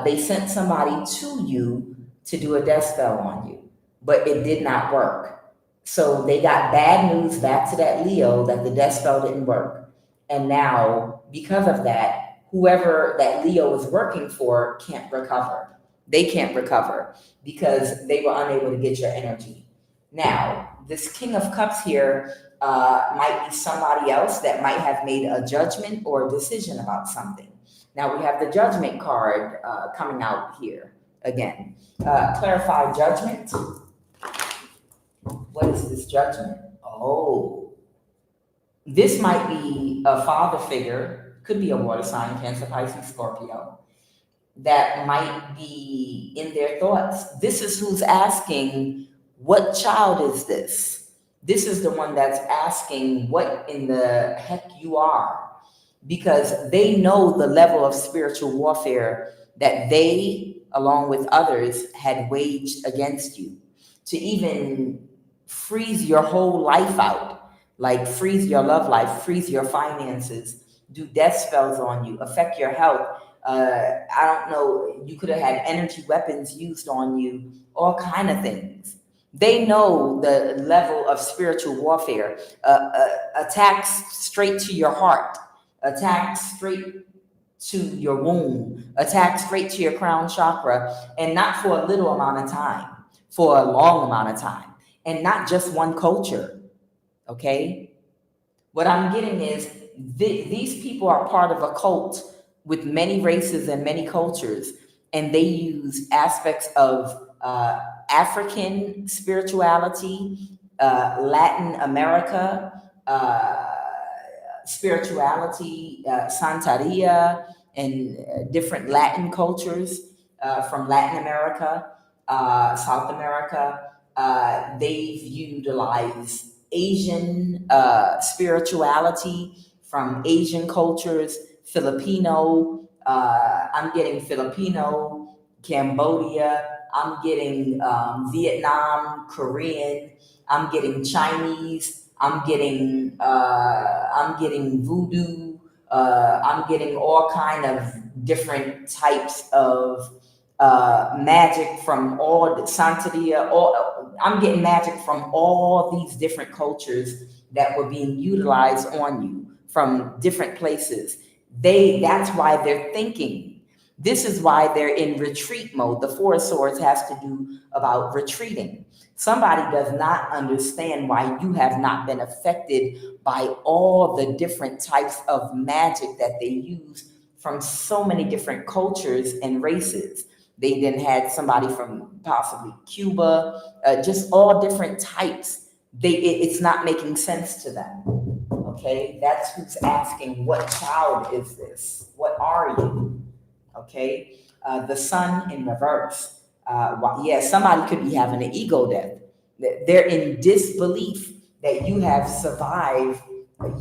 They sent somebody to you to do a death spell on you, but it did not work. So they got bad news back to that Leo that the death spell didn't work. And now, because of that, whoever that Leo is working for can't recover. They can't recover because they were unable to get your energy. Now, this King of Cups here might be somebody else that might have made a judgment or a decision about something. Now, we have the Judgment card coming out here again. Clarify Judgment. What is this Judgment? Oh, This might be a father figure, could be a water sign, Cancer, Pisces, Scorpio, that might be in their thoughts. This is who's asking, what child is this? This is the one that's asking what in the heck you are, because they know the level of spiritual warfare that they, along with others, had waged against you to even freeze your whole life out, like freeze your love life, freeze your finances, do death spells on you, affect your health. I don't know, you could have had energy weapons used on you, all kind of things. They know the level of spiritual warfare, attacks straight to your heart, attacks straight to your womb, attacks straight to your crown chakra, and not for a little amount of time, for a long amount of time, and not just one culture, okay? What I'm getting is these people are part of a cult with many races and many cultures, and they use aspects of African spirituality, Latin America spirituality, Santeria, and different Latin cultures from Latin America, South America. They've utilized Asian spirituality from Asian cultures, Filipino. I'm getting Filipino, Cambodia. I'm getting Vietnam, Korean. I'm getting Chinese. I'm getting voodoo. I'm getting all kind of different types of magic from all the Santeria. I'm getting magic from all these different cultures that were being utilized on you from different places. That's why they're thinking. This is why they're in retreat mode. The Four of Swords has to do about retreating. Somebody does not understand why you have not been affected by all the different types of magic that they use from so many different cultures and races. They then had somebody from possibly Cuba, just all different types. It's not making sense to them. Okay, that's who's asking, what child is this? What are you? Okay, the sun in reverse. Somebody could be having an ego death. They're in disbelief that you have survived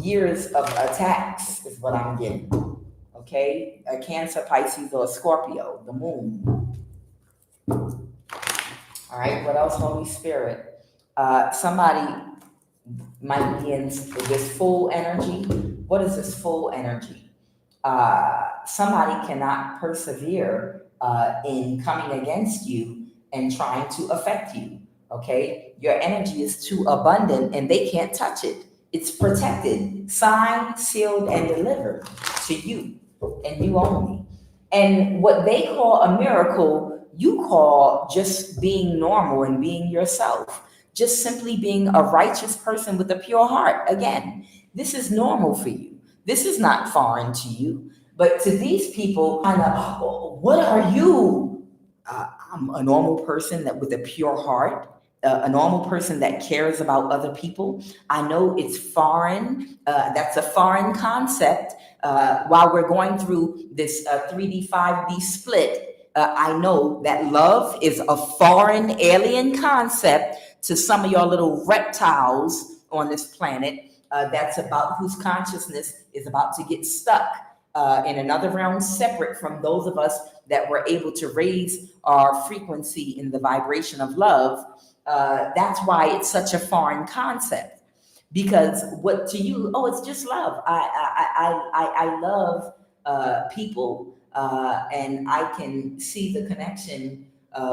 years of attacks, is what I'm getting. Okay, a Cancer, Pisces, or a Scorpio, the moon. All right, what else, Holy Spirit? Somebody might be in this full energy. What is this full energy? Somebody cannot persevere in coming against you and trying to affect you, okay? Your energy is too abundant and they can't touch it. It's protected, signed, sealed, and delivered to you and you only. And what they call a miracle, you call just being normal and being yourself, just simply being a righteous person with a pure heart. Again, this is normal for you. This is not foreign to you. But to these people, kind of, what are you? I'm a normal person that with a pure heart, a normal person that cares about other people. I know it's foreign. That's a foreign concept. While we're going through this 3D, 5D split, I know that love is a foreign alien concept to some of y'all little reptiles on this planet. That's about whose consciousness is about to get stuck in another realm separate from those of us that were able to raise our frequency in the vibration of love. That's why it's such a foreign concept, because what to you, oh, it's just love. I love people, and I can see the connection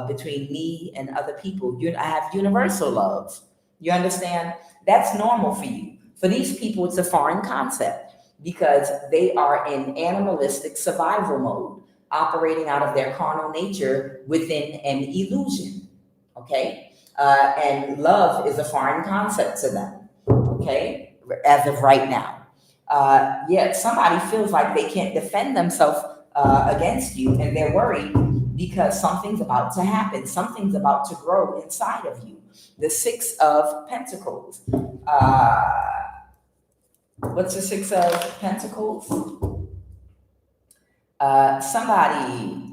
between me and other people. I have universal love. You understand? That's normal for you. For these people, it's a foreign concept because they are in animalistic survival mode, operating out of their carnal nature within an illusion. Okay? And love is a foreign concept to them. Okay? As of right now. Yet somebody feels like they can't defend themselves against you, and they're worried because something's about to happen. Something's about to grow inside of you. The Six of Pentacles. What's the Six of Pentacles? Somebody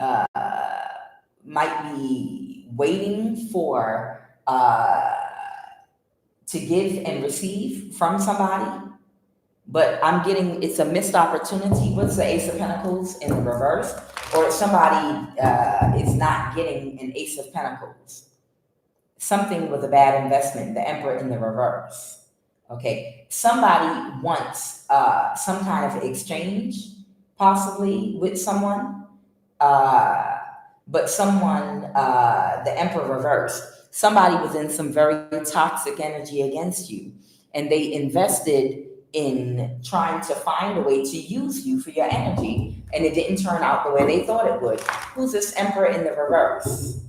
might be waiting for to give and receive from somebody, but I'm getting it's a missed opportunity. What's the Ace of Pentacles in the reverse? Or somebody is not getting an Ace of Pentacles. Something with a bad investment, the Emperor in the reverse. Okay, somebody wants some kind of exchange, possibly with someone, but someone, the Emperor reverse, somebody was in some very toxic energy against you, and they invested in trying to find a way to use you for your energy, and it didn't turn out the way they thought it would. Who's this Emperor in the reverse?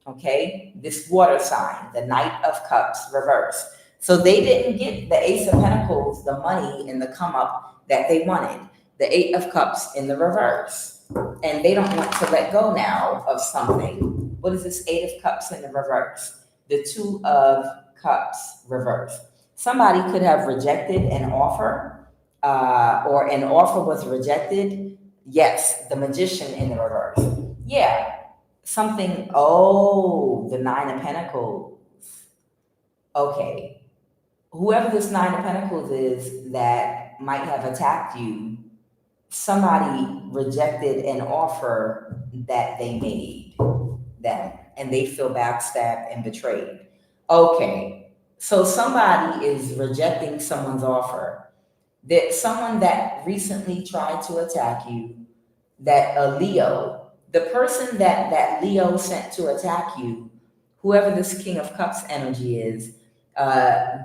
Okay, this water sign, the Knight of Cups reverse. So they didn't get the Ace of Pentacles, the money and the come up that they wanted. The Eight of Cups in the reverse. And they don't want to let go now of something. What is this Eight of Cups in the reverse? The Two of Cups reverse. Somebody could have rejected an offer, or an offer was rejected. Yes, the Magician in the reverse. Yeah, something, the Nine of Pentacles. Okay, whoever this Nine of Pentacles is that might have attacked you, somebody rejected an offer that they made them, and they feel backstabbed and betrayed. Okay, so somebody is rejecting someone's offer. That someone that recently tried to attack you, that a Leo, the person that Leo sent to attack you, whoever this King of Cups energy is,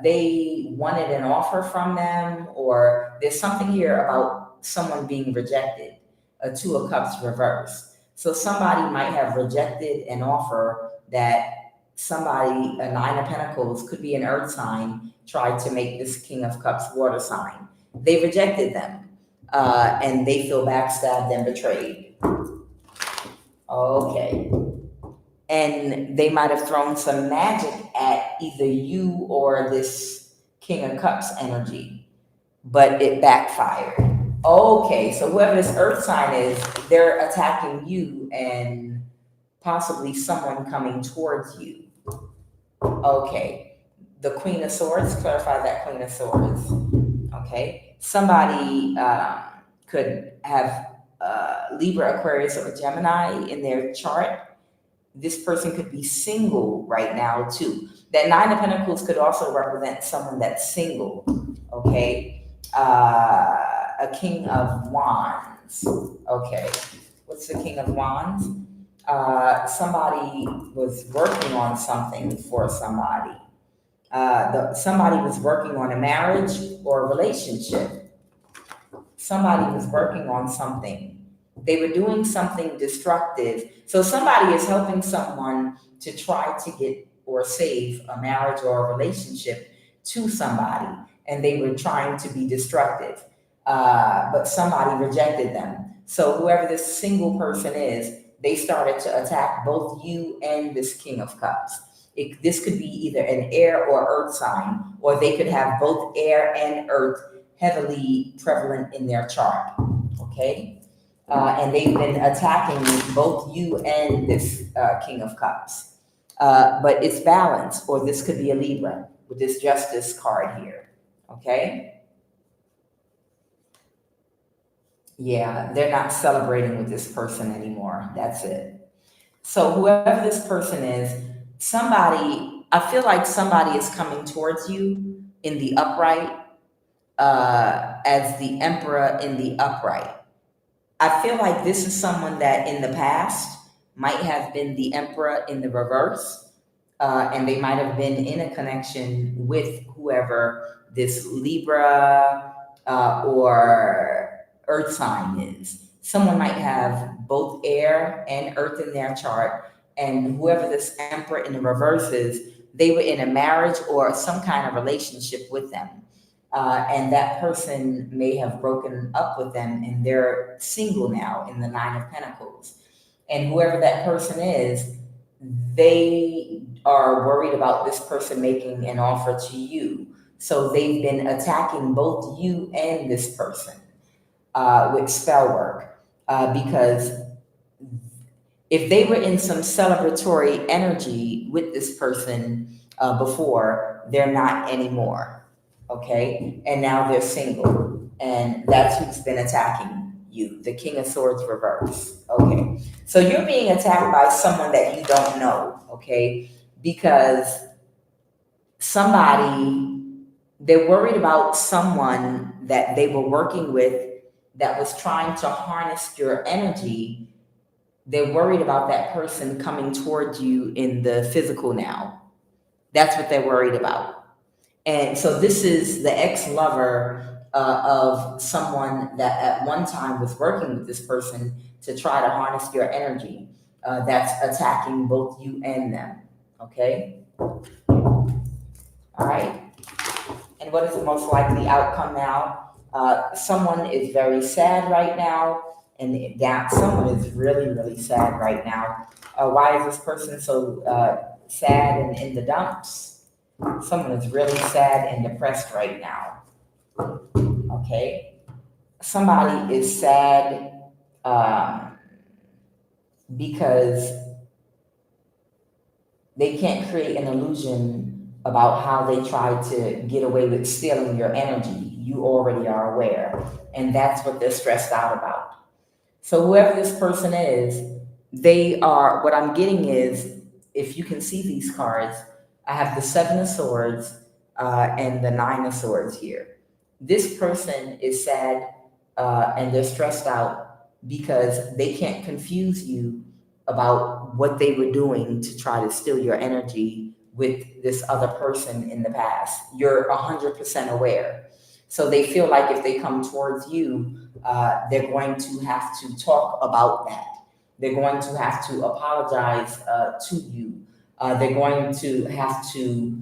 they wanted an offer from them, or there's something here about someone being rejected, a Two of Cups reverse. So somebody might have rejected an offer that somebody, a Nine of Pentacles, could be an earth sign, tried to make this King of Cups water sign. They rejected them, and they feel backstabbed and betrayed. Okay. And they might have thrown some magic at either you or this King of Cups energy, but it backfired. Okay, so whoever this earth sign is, they're attacking you and possibly someone coming towards you. Okay, the Queen of Swords, clarify that Queen of Swords. Okay, somebody could have Libra, Aquarius, or Gemini in their chart. This person could be single right now too. That Nine of Pentacles could also represent someone that's single. Okay, a King of Wands. Okay, what's the King of Wands? Somebody was working on something for somebody. Somebody was working on a marriage or a relationship. Somebody was working on something. They were doing something destructive. So somebody is helping someone to try to get or save a marriage or a relationship to somebody, and they were trying to be destructive, but somebody rejected them. So whoever this single person is, they started to attack both you and this King of Cups. This could be either an air or earth sign, or they could have both air and earth heavily prevalent in their chart. Okay? And they've been attacking both you and this King of Cups. But it's balanced, or this could be a Libra with this Justice card here. Okay? Yeah, they're not celebrating with this person anymore. That's it. So whoever this person is, somebody, I feel like somebody is coming towards you in the upright, as the Emperor in the upright. I feel like this is someone that in the past might have been the Emperor in the reverse, and they might have been in a connection with whoever this Libra or earth sign is. Someone might have both air and earth in their chart, and whoever this Emperor in the reverse is, they were in a marriage or some kind of relationship with them. And that person may have broken up with them, and they're single now in the Nine of Pentacles. And whoever that person is, they are worried about this person making an offer to you. So they've been attacking both you and this person with spell work because if they were in some celebratory energy with this person before, they're not anymore. Okay? And now they're single. And that's who's been attacking you. The King of Swords reverse. Okay. So you're being attacked by someone that you don't know. Okay? Because they're worried about someone that they were working with that was trying to harness your energy. They're worried about that person coming towards you in the physical now. That's what they're worried about. And so this is the ex-lover of someone that at one time was working with this person to try to harness your energy. That's attacking both you and them. Okay? All right. And what is the most likely outcome now? Someone is very sad right now. And someone is really, really sad right now. Why is this person so sad and in the dumps? Someone is really sad and depressed right now. Okay? Somebody is sad because they can't create an illusion about how they tried to get away with stealing your energy. You already are aware. And that's what they're stressed out about. So whoever this person is, what I'm getting is, if you can see these cards, I have the 7 of Swords and the 9 of Swords here. This person is sad and they're stressed out because they can't confuse you about what they were doing to try to steal your energy with this other person in the past. You're 100% aware. So they feel like if they come towards you, they're going to have to talk about that. They're going to have to apologize to you. They're going to have to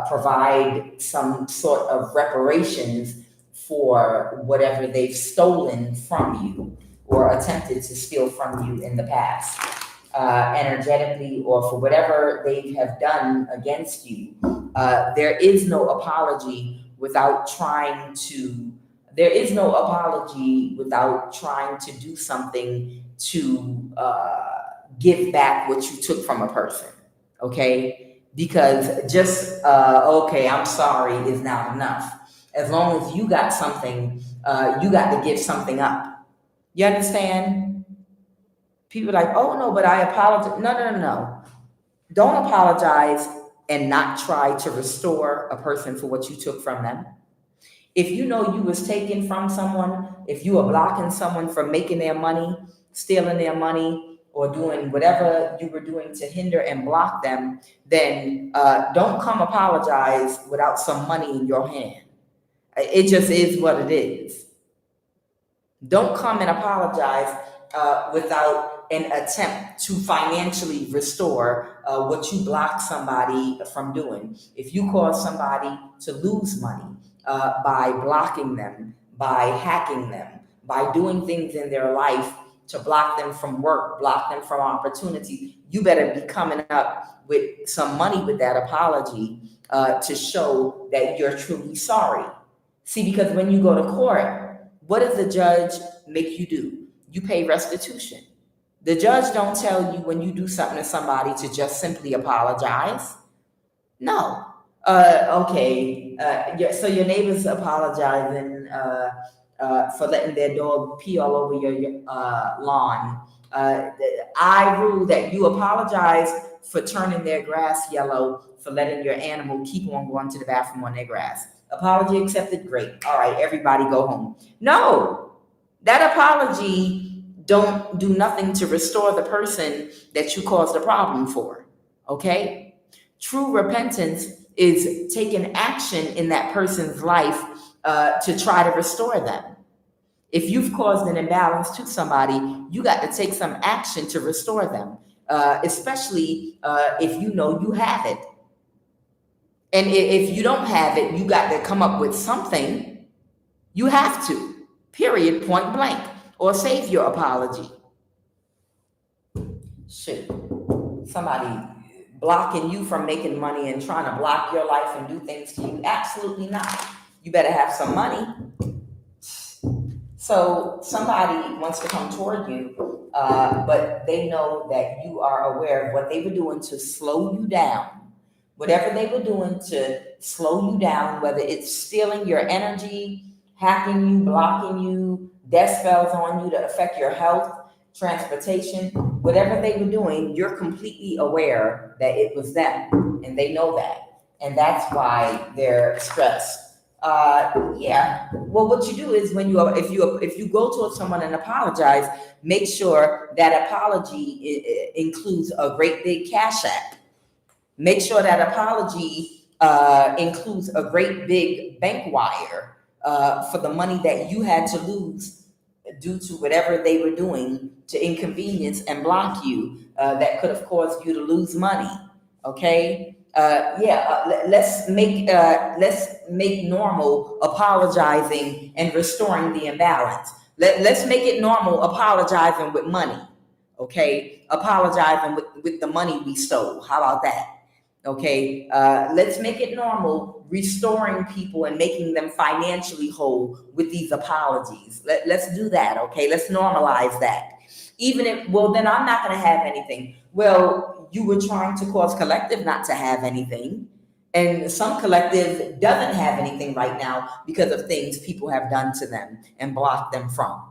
provide some sort of reparations for whatever they've stolen from you or attempted to steal from you in the past, energetically, or for whatever they have done against you. There is no apology without trying to do something to give back what you took from a person. Okay? Because just, okay, I'm sorry is not enough. As long as you got something, you got to give something up. You understand? People are like, oh no, but I apologize. No. Don't apologize and not try to restore a person for what you took from them. If you know you was taken from someone, if you are blocking someone from making their money, stealing their money, or doing whatever you were doing to hinder and block them, then don't come apologize without some money in your hand. It just is what it is. Don't come and apologize without an attempt to financially restore what you blocked somebody from doing. If you cause somebody to lose money by blocking them, by hacking them, by doing things in their life to block them from work, block them from opportunity, you better be coming up with some money with that apology to show that you're truly sorry. See, because when you go to court, what does the judge make you do? You pay restitution. The judge don't tell you when you do something to somebody to just simply apologize. No. Okay. So your neighbor's apologizing for letting their dog pee all over your lawn. I rule that you apologize for turning their grass yellow, for letting your animal keep on going to the bathroom on their grass. Apology accepted, great. All right, everybody go home. No, that apology don't do nothing to restore the person that you caused the problem for, okay? True repentance is taking action in that person's life to try to restore them. If you've caused an imbalance to somebody, you got to take some action to restore them, especially if you know you have it. And if you don't have it, you got to come up with something. You have to, period, point blank, or save your apology. Shoot, somebody blocking you from making money and trying to block your life and do things to you? Absolutely not. You better have some money. So somebody wants to come toward you, but they know that you are aware of what they were doing to slow you down. Whatever they were doing to slow you down, whether it's stealing your energy, hacking you, blocking you, death spells on you to affect your health, transportation, whatever they were doing, you're completely aware that it was them, and they know that. And that's why they're stressed. Yeah. Well, what you do is if you go to someone and apologize, make sure that apology includes a great big cash app. Make sure that apology includes a great big bank wire for the money that you had to lose due to whatever they were doing to inconvenience and block you, that could have caused you to lose money. Okay. Let's make normal apologizing and restoring the imbalance. Let's make it normal apologizing with money. Okay, apologizing with the money we stole. How about that? Okay, let's make it normal restoring people and making them financially whole with these apologies. Let's do that. Okay, let's normalize that. Even if, well, then I'm not going to have anything. Well, you were trying to cause collective not to have anything. And some collective doesn't have anything right now because of things people have done to them and blocked them from.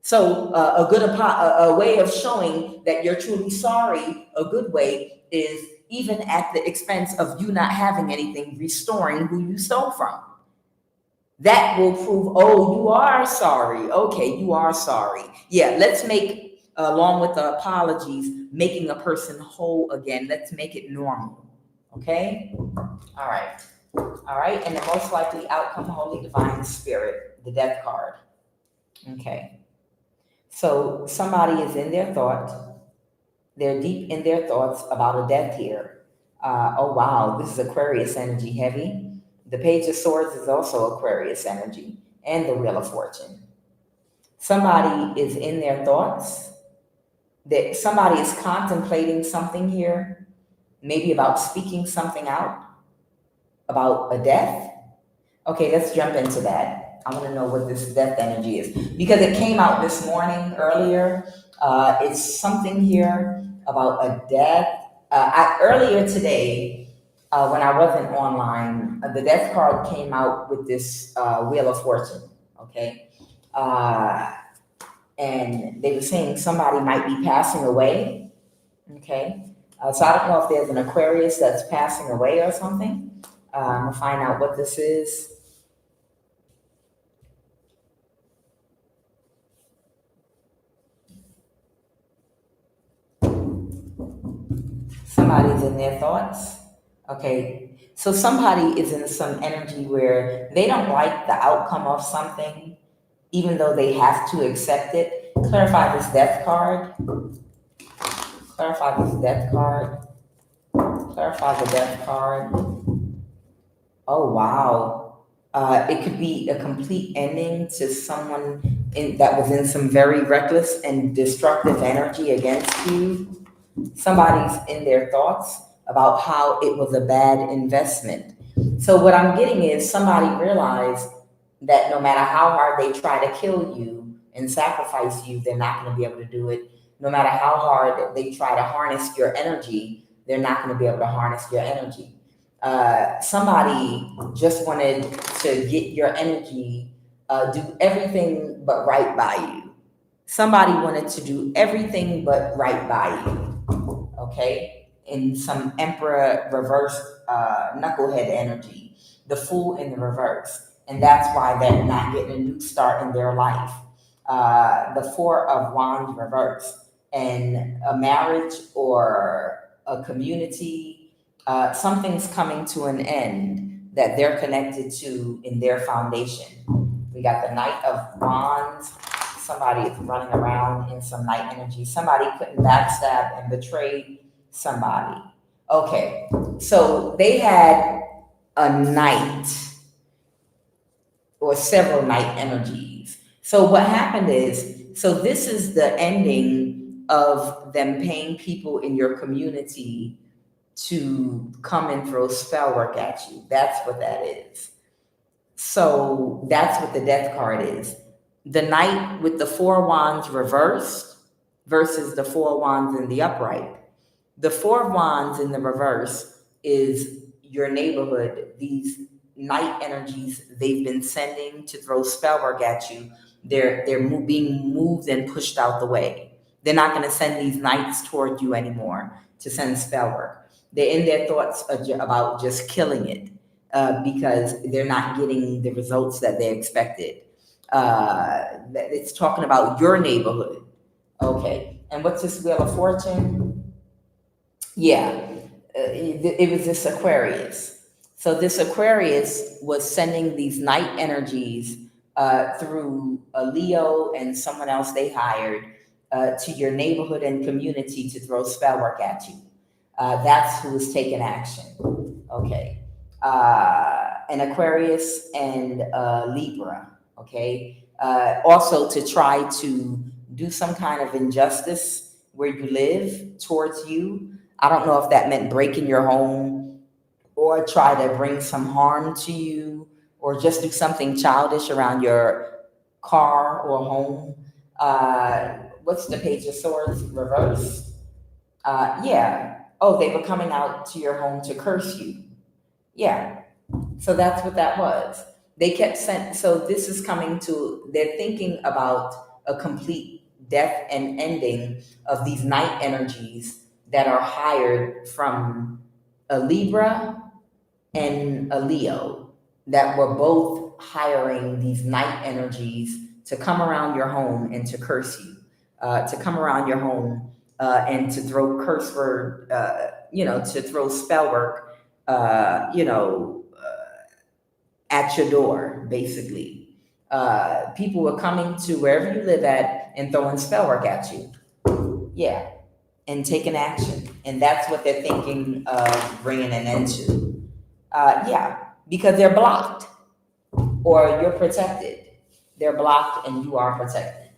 So a way of showing that you're truly sorry, a good way, is even at the expense of you not having anything, restoring who you stole from. That will prove, oh, you are sorry. Okay, you are sorry. Yeah, let's make, along with the apologies, making a person whole again. Let's make it normal. Okay? All right. All right. And the most likely outcome, Holy Divine Spirit, the Death card. Okay. So somebody is in their thought. They're deep in their thoughts about a death here. Oh, wow. This is Aquarius energy heavy. The Page of Swords is also Aquarius energy, and the Wheel of Fortune. Somebody is in their thoughts. That somebody is contemplating something here, maybe about speaking something out, about a death. Okay, let's jump into that. I want to know what this death energy is, because it came out this morning earlier. It's something here about a death. Earlier today, when I wasn't online, the death card came out with this Wheel of Fortune, okay? And they were saying somebody might be passing away, okay? So I don't know if there's an Aquarius that's passing away or something. I'm gonna find out what this is. Somebody's in their thoughts. Okay, so somebody is in some energy where they don't like the outcome of something, even though they have to accept it. Clarify this death card. Clarify this death card. Clarify the death card. Oh, wow. It could be a complete ending to someone that was in some very reckless and destructive energy against you. Somebody's in their thoughts about how it was a bad investment. So what I'm getting is somebody realized that no matter how hard they try to kill you and sacrifice you, they're not going to be able to do it. No matter how hard they try to harness your energy, they're not going to be able to harness your energy. Somebody just wanted to get your energy, do everything but right by you. Somebody wanted to do everything but right by you, okay? In some Emperor reverse knucklehead energy, the Fool in the reverse. And that's why they're not getting a new start in their life. The Four of Wands reverse, and a marriage or a community, something's coming to an end that they're connected to in their foundation. We got the Knight of Wands. Somebody is running around in some night energy. Somebody couldn't backstab and betray somebody. Okay, so they had a night or several night energies. So what happened is, so this is the ending of them paying people in your community to come and throw spell work at you. That's what that is. So that's what the death card is. The knight with the 4 wands reversed versus the 4 wands in the upright. The 4 wands in the reverse is your neighborhood, these night energies they've been sending to throw spell work at you. They're being moved and pushed out the way. They're not going to send these knights toward you anymore to send spell work. They're in their thoughts about just killing it because they're not getting the results that they expected. It's talking about your neighborhood. Okay. And what's this Wheel of Fortune? Yeah. It was this Aquarius. So this Aquarius was sending these night energies through a Leo and someone else they hired to your neighborhood and community to throw spell work at you. That's who is taking action. Okay. An Aquarius and Libra. Okay. Also to try to do some kind of injustice where you live towards you. I don't know if that meant breaking your home or try to bring some harm to you or just do something childish around your car or home. What's the Page of Swords reverse? Yeah. Oh, they were coming out to your home to curse you. Yeah. So that's what that was. They kept saying, so this is coming to, they're thinking about a complete death and ending of these night energies that are hired from a Libra and a Leo that were both hiring these night energies to come around your home and to curse you, to come around your home and to throw curse word, to throw spell work, at your door, basically. People were coming to wherever you live at and throwing spell work at you. Yeah. And taking action. And that's what they're thinking of bringing an end to. Yeah. Because they're blocked or you're protected. They're blocked and you are protected.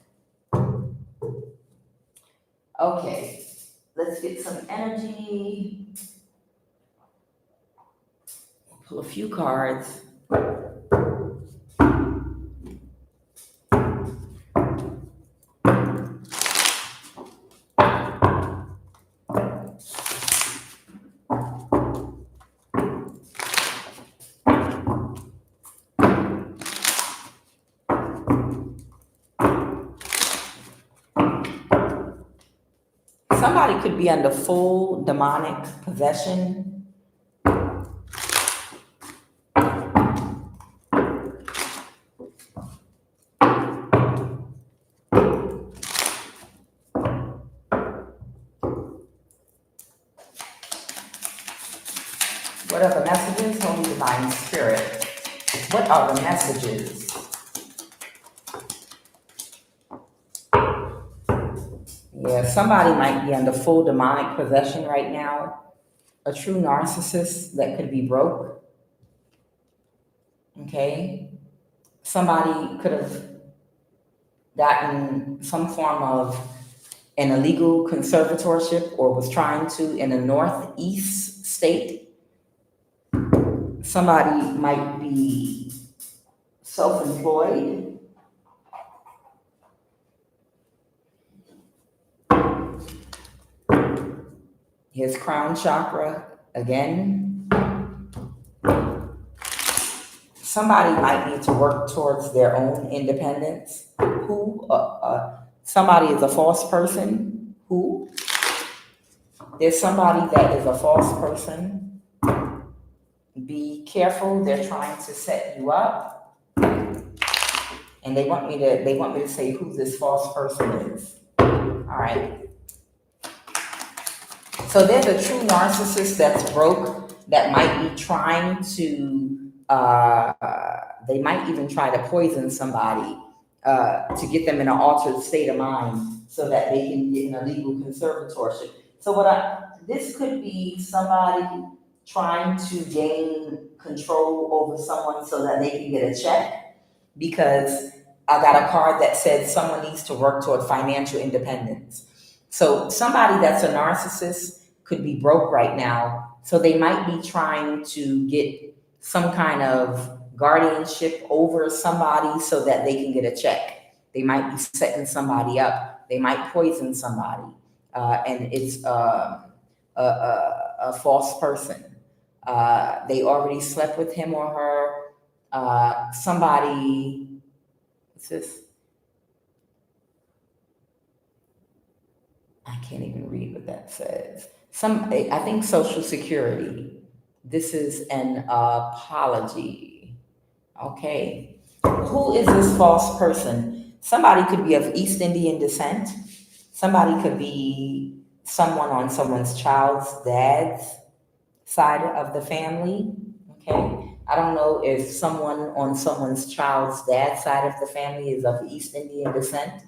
Okay. Let's get some energy. Pull a few cards. Somebody could be under full demonic possession. What are the messages, Holy Divine Spirit? What are the messages? Yeah, somebody might be under full demonic possession right now. A true narcissist that could be broke. Okay? Somebody could have gotten some form of an illegal conservatorship or was trying to in a northeast state. Somebody might be self-employed. His crown chakra again. Somebody might need to work towards their own independence. Who? Somebody is a false person. Who? There's somebody that is a false person. Be careful. They're trying to set you up, and they want me to say who this false person is. All right. So there's a true narcissist that's broke that might be trying to, they might even try to poison somebody to get them in an altered state of mind so that they can get an illegal conservatorship. So this could be somebody trying to gain control over someone so that they can get a check, because I got a card that said someone needs to work toward financial independence. So somebody that's a narcissist could be broke right now. So they might be trying to get some kind of guardianship over somebody so that they can get a check. They might be setting somebody up. They might poison somebody. And it's a false person. They already slept with him or her. Somebody, what's this? I can't even read what that says. I think Social Security. This is an apology. Okay. Who is this false person? Somebody could be of East Indian descent. Somebody could be someone on someone's child's dad's side of the family. Okay. I don't know if someone on someone's child's dad's side of the family is of East Indian descent.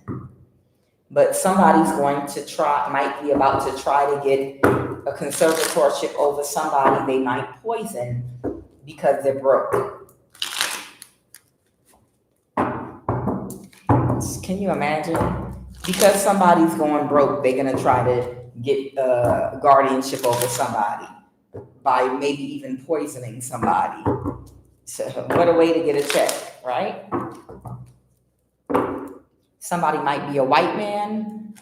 But somebody's might be about to try to get a conservatorship over somebody they might poison because they're broke. Can you imagine? Because somebody's going broke, they're going to try to get guardianship over somebody by maybe even poisoning somebody. So what a way to get a check, right? Somebody might be a white man,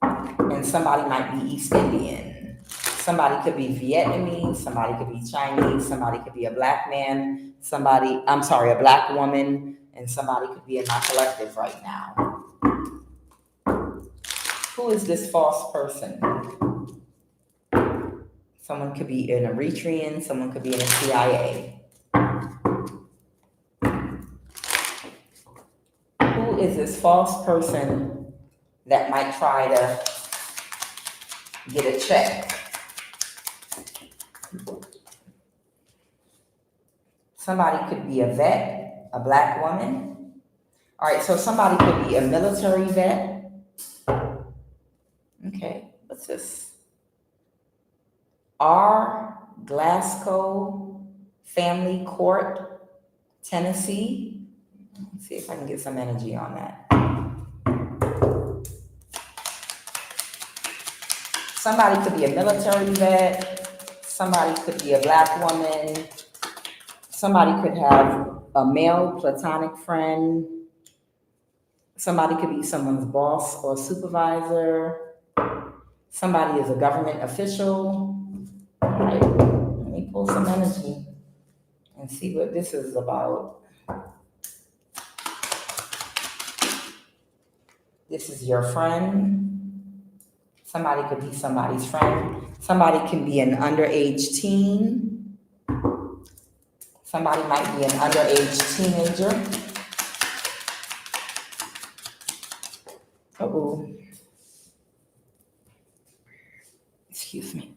and somebody might be East Indian. Somebody could be Vietnamese, somebody could be Chinese, somebody could be a black man, a black woman, and somebody could be in my collective right now. Who is this false person? Someone could be an Eritrean, someone could be in the CIA. Who is this false person that might try to get a check? Somebody could be a vet, a black woman. All right, so somebody could be a military vet. Okay, what's this? R. Glasgow Family Court, Tennessee. Let's see if I can get some energy on that. Somebody could be a military vet. Somebody could be a black woman. Somebody could have a male platonic friend. Somebody could be someone's boss or supervisor. Somebody is a government official. All right, let me pull some energy and see what this is about. This is your friend. Somebody could be somebody's friend. Somebody can be an underage teen. Somebody might be an underage teenager. Uh-oh. Excuse me.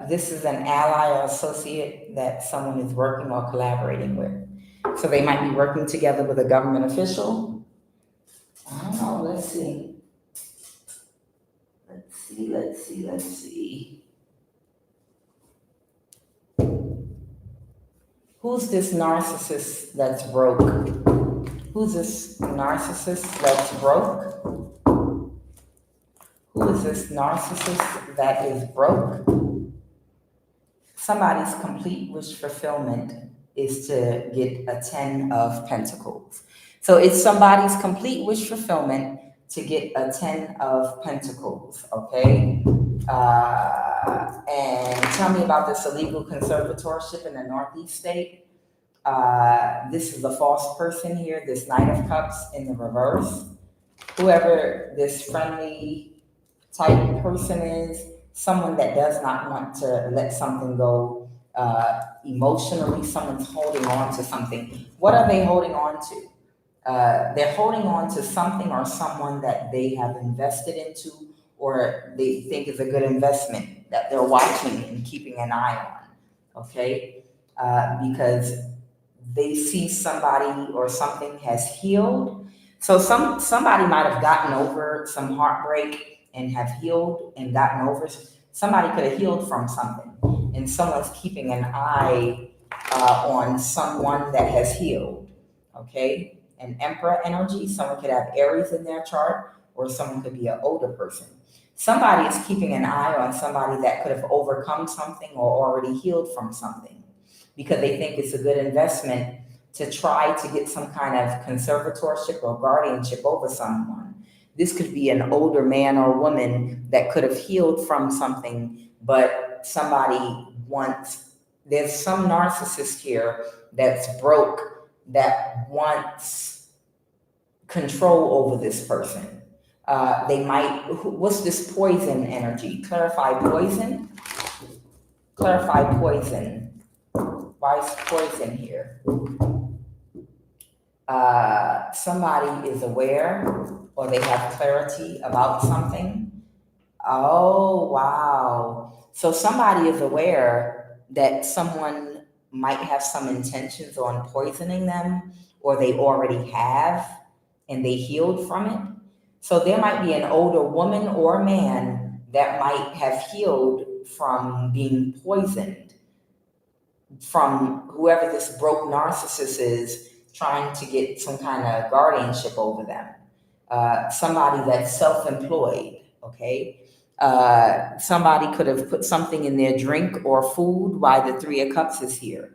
This is an ally or associate that someone is working or collaborating with. So they might be working together with a government official. I don't know, let's see. Let's see. Who's this narcissist that's broke? Who's this narcissist that's broke? Who is this narcissist that is broke? Somebody's complete wish fulfillment is to get a 10 of Pentacles. So it's somebody's complete wish fulfillment to get a 10 of Pentacles, okay? And tell me about this illegal conservatorship in the Northeast state. This is a false person here, this Knight of Cups in the reverse. Whoever this friendly type person is, someone that does not want to let something go emotionally, someone's holding on to something. What are they holding on to? They're holding on to something or someone that they have invested into or they think is a good investment that they're watching and keeping an eye on, okay? Because they see somebody or something has healed. So somebody might have gotten over some heartbreak and have healed and gotten over. Somebody could have healed from something, and someone's keeping an eye on someone that has healed, okay? an emperor energy. Someone could have Aries in their chart, or someone could be an older person. Somebody is keeping an eye on somebody that could have overcome something or already healed from something, because they think it's a good investment to try to get some kind of conservatorship or guardianship over someone. This could be an older man or woman that could have healed from something, but somebody wants, there's some narcissist here that's broke that wants control over this person. They might, what's this poison energy? Clarify poison? Clarify poison. Why is poison here? Somebody is aware or they have clarity about something. Oh, wow. So somebody is aware that someone might have some intentions on poisoning them, or they already have and they healed from it. So there might be an older woman or man that might have healed from being poisoned from whoever this broke narcissist is, trying to get some kind of guardianship over them. Somebody that's self-employed, okay? Somebody could have put something in their drink or food while the Three of Cups is here,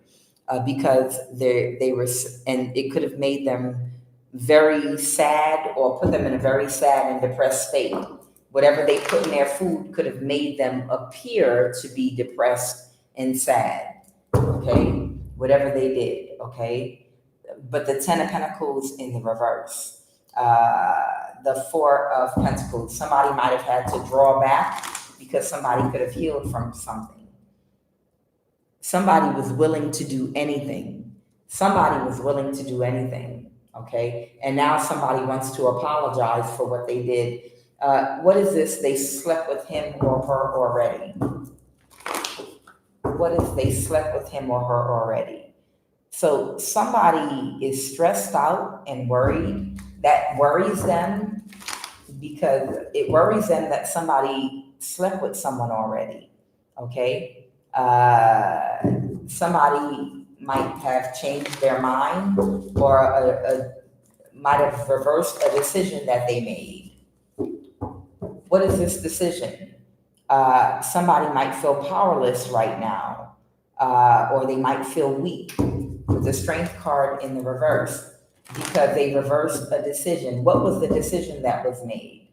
because they were, and it could have made them very sad or put them in a very sad and depressed state. Whatever they put in their food could have made them appear to be depressed and sad, okay? Whatever they did, okay? But the Ten of Pentacles in the reverse. The Four of Pentacles, somebody might have had to draw back because somebody could have healed from something. Somebody was willing to do anything. Somebody was willing to do anything, okay? And now somebody wants to apologize for what they did. What is this? They slept with him or her already. What if they slept with him or her already? So somebody is stressed out and worried. That worries them because it worries them that somebody slept with someone already, okay? Somebody might have changed their mind or might have reversed a decision that they made. What is this decision? Somebody might feel powerless right now, or they might feel weak with the Strength card in the reverse, because they reversed a decision. What was the decision that was made?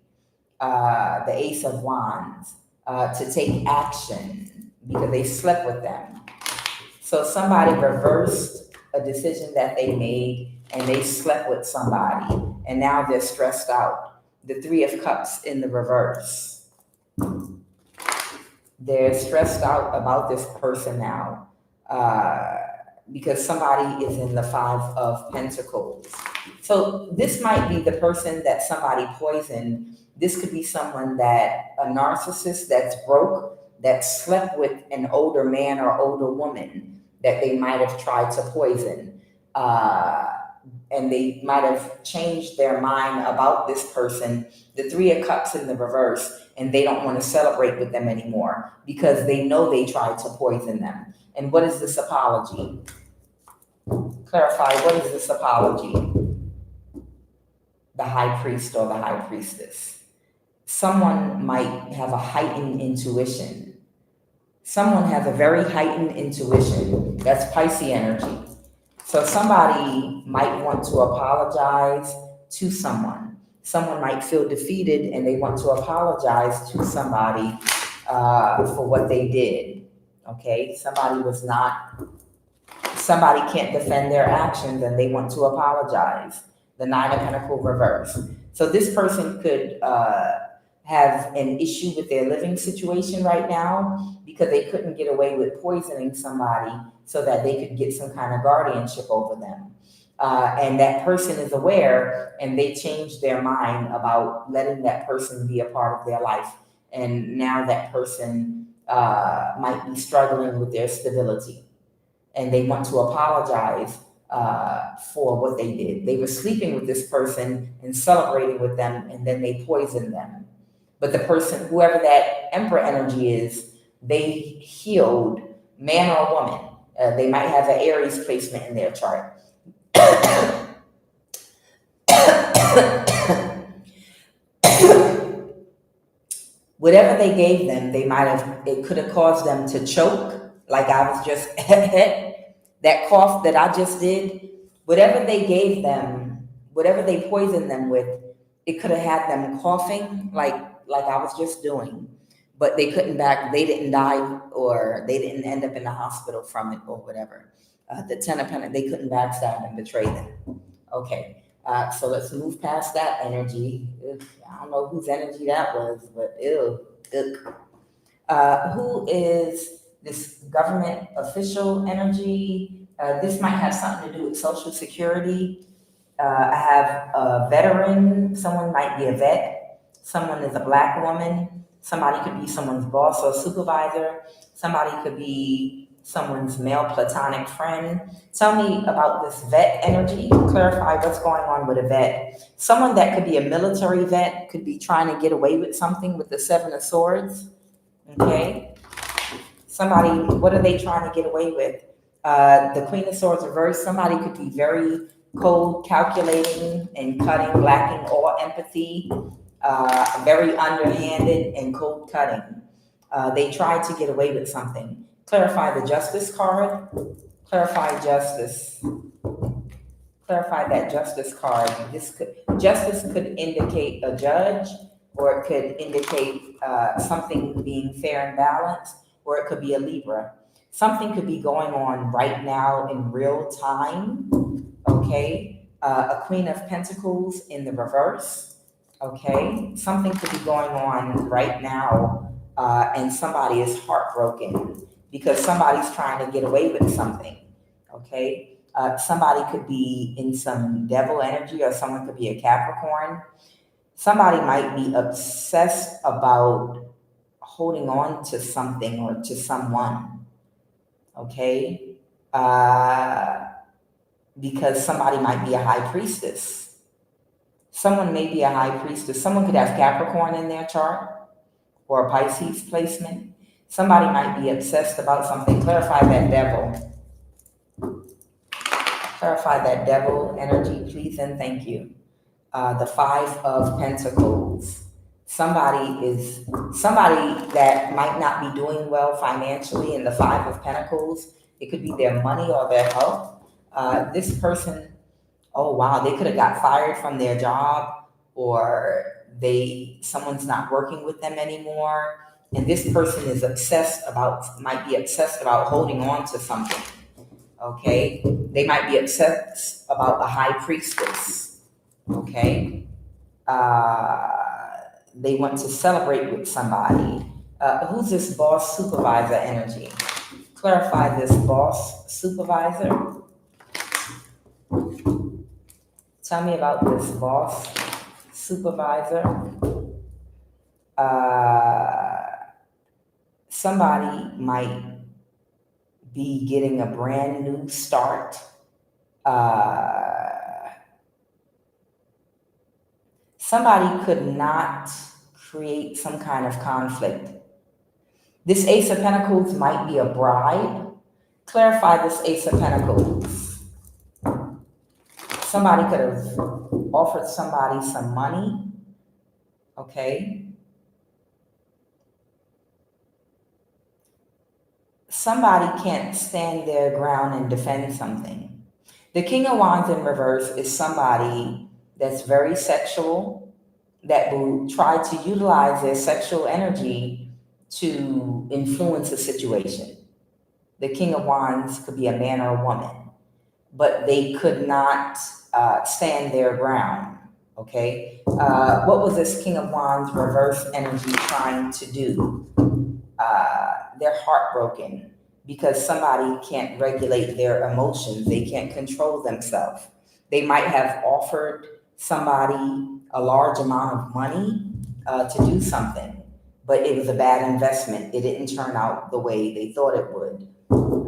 The Ace of Wands, to take action because they slept with them. So somebody reversed a decision that they made and they slept with somebody, and now they're stressed out. The Three of Cups in the reverse. They're stressed out about this person now. Because somebody is in the Five of Pentacles. So this might be the person that somebody poisoned. This could be someone that, a narcissist that's broke, that slept with an older man or older woman that they might have tried to poison. And they might have changed their mind about this person, the Three of Cups in the reverse, and they don't want to celebrate with them anymore because they know they tried to poison them. And what is this apology? Clarify, what is this apology? The High Priest or the High Priestess. Someone might have a heightened intuition. Someone has a very heightened intuition. That's Pisces energy. So somebody might want to apologize to someone. Someone might feel defeated and they want to apologize to somebody for what they did. Okay, somebody can't defend their actions and they want to apologize. The Nine of Pentacles reverse. So this person could have an issue with their living situation right now because they couldn't get away with poisoning somebody so that they could get some kind of guardianship over them. And that person is aware and they changed their mind about letting that person be a part of their life. And now that person might be struggling with their stability. And they want to apologize for what they did. They were sleeping with this person and celebrating with them, and then they poisoned them. But the person, whoever that Emperor energy is, they healed, man or woman. They might have an Aries placement in their chart. Whatever they gave them, it could have caused them to choke, like I was just, that cough that I just did. Whatever they gave them, whatever they poisoned them with, it could have had them coughing, like I was just doing. But they didn't die, or they didn't end up in the hospital from it, or whatever. The Ten of Pentacles, they couldn't backstab and betray them. Okay. So let's move past that energy. Ugh, I don't know whose energy that was, but ew. Who is this government official energy? This might have something to do with Social Security. I have a veteran. Someone might be a vet. Someone is a Black woman. Somebody could be someone's boss or supervisor. Somebody could be someone's male platonic friend. Tell me about this vet energy. Clarify what's going on with a vet. Someone that could be a military vet, could be trying to get away with something with the Seven of Swords. Okay? Somebody, what are they trying to get away with? The Queen of Swords reversed. Somebody could be very cold, calculating, and cutting, lacking all empathy, very underhanded and cold cutting. They tried to get away with something. Clarify the Justice card. Clarify justice. Clarify that Justice card. Justice could indicate a judge, or it could indicate something being fair and balanced, or it could be a Libra. Something could be going on right now in real time. Okay, a Queen of Pentacles in the reverse. Okay, something could be going on right now, and somebody is heartbroken because somebody's trying to get away with something. Okay, somebody could be in some devil energy, or someone could be a Capricorn. Somebody might be obsessed about holding on to something or to someone. Okay, because somebody might be a high priestess. Someone may be a high priestess. Someone could have Capricorn in their chart, or a Pisces placement. Somebody might be obsessed about something. Clarify that devil. Clarify that devil energy, please, and thank you. The Five of Pentacles. Somebody that might not be doing well financially in the Five of Pentacles. It could be their money or their health. This person, oh wow, they could have got fired from their job, or someone's not working with them anymore. And this person might be obsessed about holding on to something. Okay? They might be obsessed about a high priestess. Okay? They want to celebrate with somebody. Who's this boss supervisor energy? Clarify this boss supervisor. Tell me about this boss supervisor. Somebody might be getting a brand new start. Somebody could not create some kind of conflict. This Ace of Pentacles might be a bride. Clarify this Ace of Pentacles. Somebody could have offered somebody some money. Okay. Somebody can't stand their ground and defend something. The King of Wands in reverse is somebody that's very sexual, that will try to utilize their sexual energy to influence a situation. The King of Wands could be a man or a woman, but they could not stand their ground. Okay. What was this King of Wands reverse energy trying to do? They're heartbroken because somebody can't regulate their emotions. They can't control themselves. They might have offered somebody a large amount of money to do something, but it was a bad investment. It didn't turn out the way they thought it would.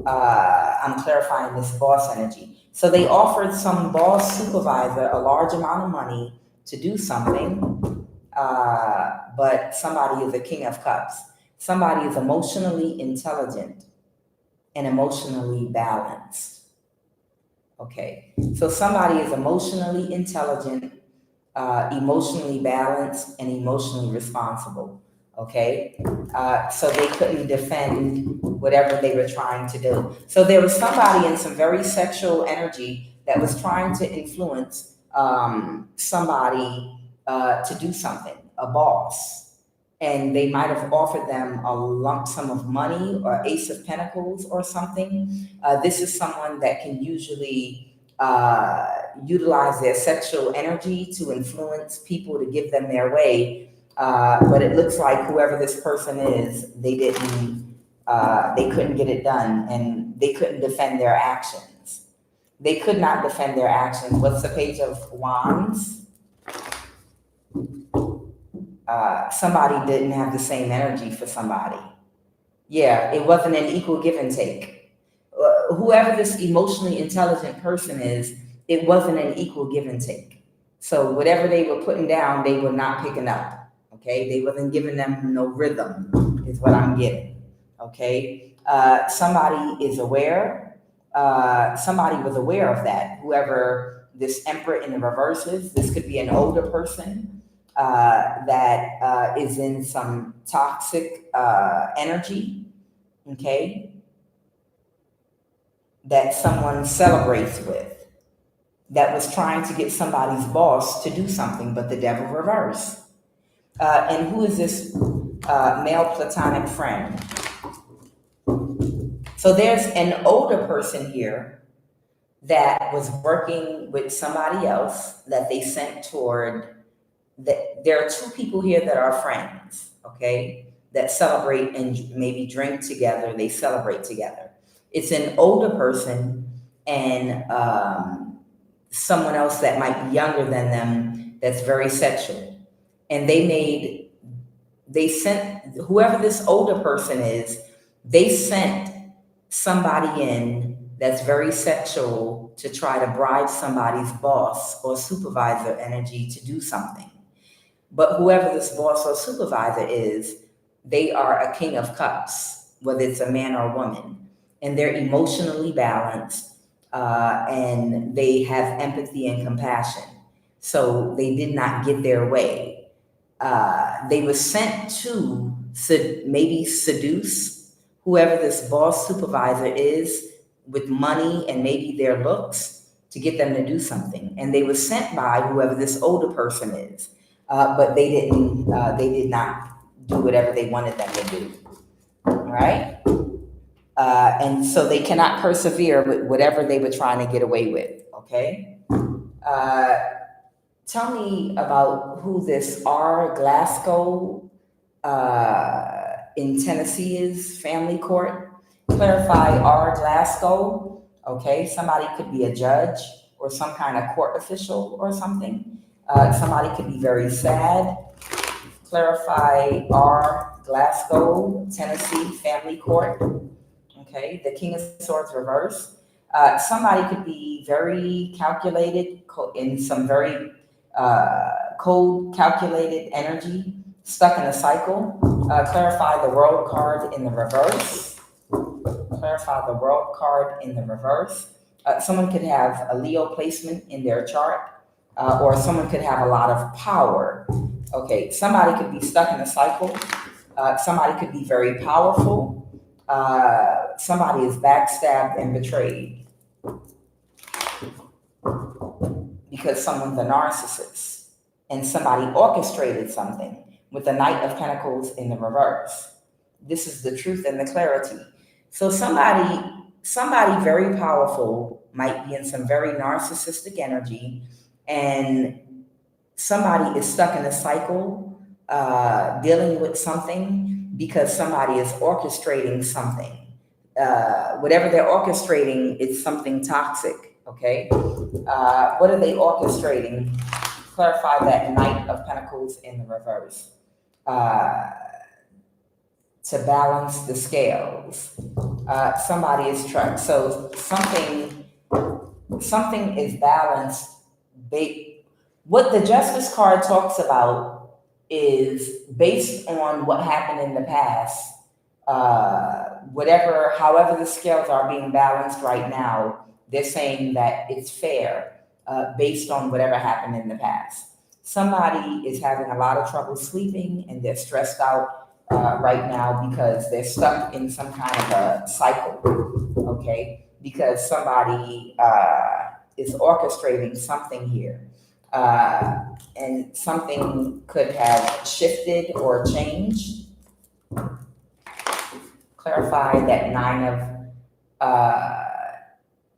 I'm clarifying this boss energy. So they offered some boss supervisor a large amount of money to do something, but somebody is a King of Cups. Somebody is emotionally intelligent and emotionally balanced. Okay, so somebody is emotionally intelligent, emotionally balanced, and emotionally responsible. Okay, so they couldn't defend whatever they were trying to do. So there was somebody in some very sexual energy that was trying to influence somebody to do something, a boss. And they might have offered them a lump sum of money or Ace of Pentacles or something. This is someone that can usually utilize their sexual energy to influence people to give them their way. But it looks like whoever this person is, they couldn't get it done, and they couldn't defend their actions. They could not defend their actions. What's the Page of Wands? Somebody didn't have the same energy for somebody. Yeah, it wasn't an equal give and take. Whoever this emotionally intelligent person is, it wasn't an equal give and take. So whatever they were putting down, they were not picking up. Okay, they wasn't giving them no rhythm, is what I'm getting. Okay, somebody is aware. Somebody was aware of that. Whoever this Emperor in the reverse is, this could be an older person that is in some toxic energy. Okay, that someone celebrates with, that was trying to get somebody's boss to do something, but the devil reversed. And who is this male platonic friend? So there's an older person here that was working with somebody else that they sent toward. There are two people here that are friends, okay, that celebrate and maybe drink together. They celebrate together. It's an older person and someone else that might be younger than them that's very sexual. And they sent, whoever this older person is, they sent somebody in that's very sexual to try to bribe somebody's boss or supervisor energy to do something. But whoever this boss or supervisor is, they are a King of Cups, whether it's a man or a woman. And they're emotionally balanced, and they have empathy and compassion. So they did not get their way. They were sent to maybe seduce whoever this boss supervisor is with money and maybe their looks to get them to do something. And they were sent by whoever this older person is. But they did not do whatever they wanted them to do. All right? And so they cannot persevere with whatever they were trying to get away with. Okay? Tell me about who this R. Glasgow in Tennessee is, family court. Clarify R. Glasgow. Okay, somebody could be a judge or some kind of court official or something. Somebody could be very sad. Clarify R. Glasgow, Tennessee, family court. Okay, the King of Swords reverse. Somebody could be very calculated in some very cold, calculated energy, stuck in a cycle. Clarify the World card in the reverse. Clarify the World card in the reverse. Someone could have a Leo placement in their chart, or someone could have a lot of power. Okay, somebody could be stuck in a cycle. Somebody could be very powerful. Somebody is backstabbed and betrayed because someone's a narcissist, and somebody orchestrated something with the Knight of Pentacles in the reverse. This is the truth and the clarity. So somebody very powerful might be in some very narcissistic energy, and somebody is stuck in a cycle, dealing with something because somebody is orchestrating something. Whatever they're orchestrating, it's something toxic, okay? What are they orchestrating? Clarify that Knight of Pentacles in the reverse. To balance the scales. Somebody is trying, so something is balanced. What the Justice card talks about is based on what happened in the past. However the scales are being balanced right now, they're saying that it's fair based on whatever happened in the past. Somebody is having a lot of trouble sleeping and they're stressed out right now because they're stuck in some kind of a cycle, okay? Because somebody is orchestrating something here. And something could have shifted or changed. Clarify that 9 of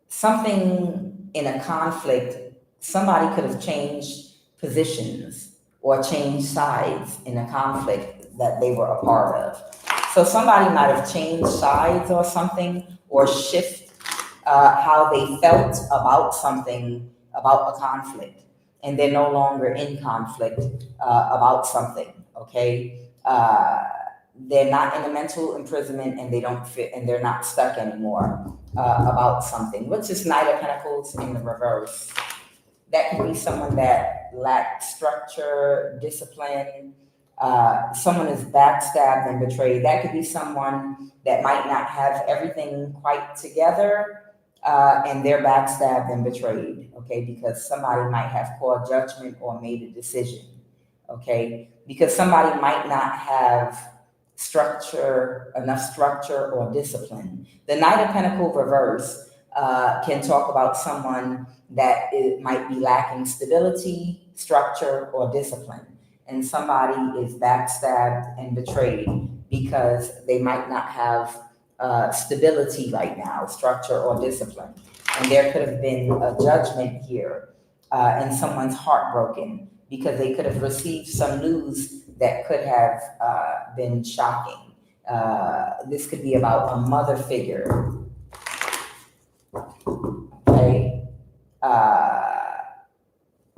something in a conflict. Somebody could have changed positions or changed sides in a conflict that they were a part of. So somebody might have changed sides or something, or shift how they felt about something, about a conflict, and they're no longer in conflict about something, okay? They're not in a mental imprisonment and they don't fit, and they're not stuck anymore about something. What's this Knight of Pentacles in the reverse? That could be someone that lacks structure, discipline. Someone is backstabbed and betrayed. That could be someone that might not have everything quite together, and they're backstabbed and betrayed, okay? Because somebody might have poor judgment or made a decision, okay? Because somebody might not have enough structure or discipline. The Knight of Pentacles reverse can talk about someone that might be lacking stability, structure, or discipline. And somebody is backstabbed and betrayed because they might not have stability right now, structure or discipline. And there could have been a judgment here, and someone's heartbroken because they could have received some news that could have been shocking. This could be about a mother figure, okay?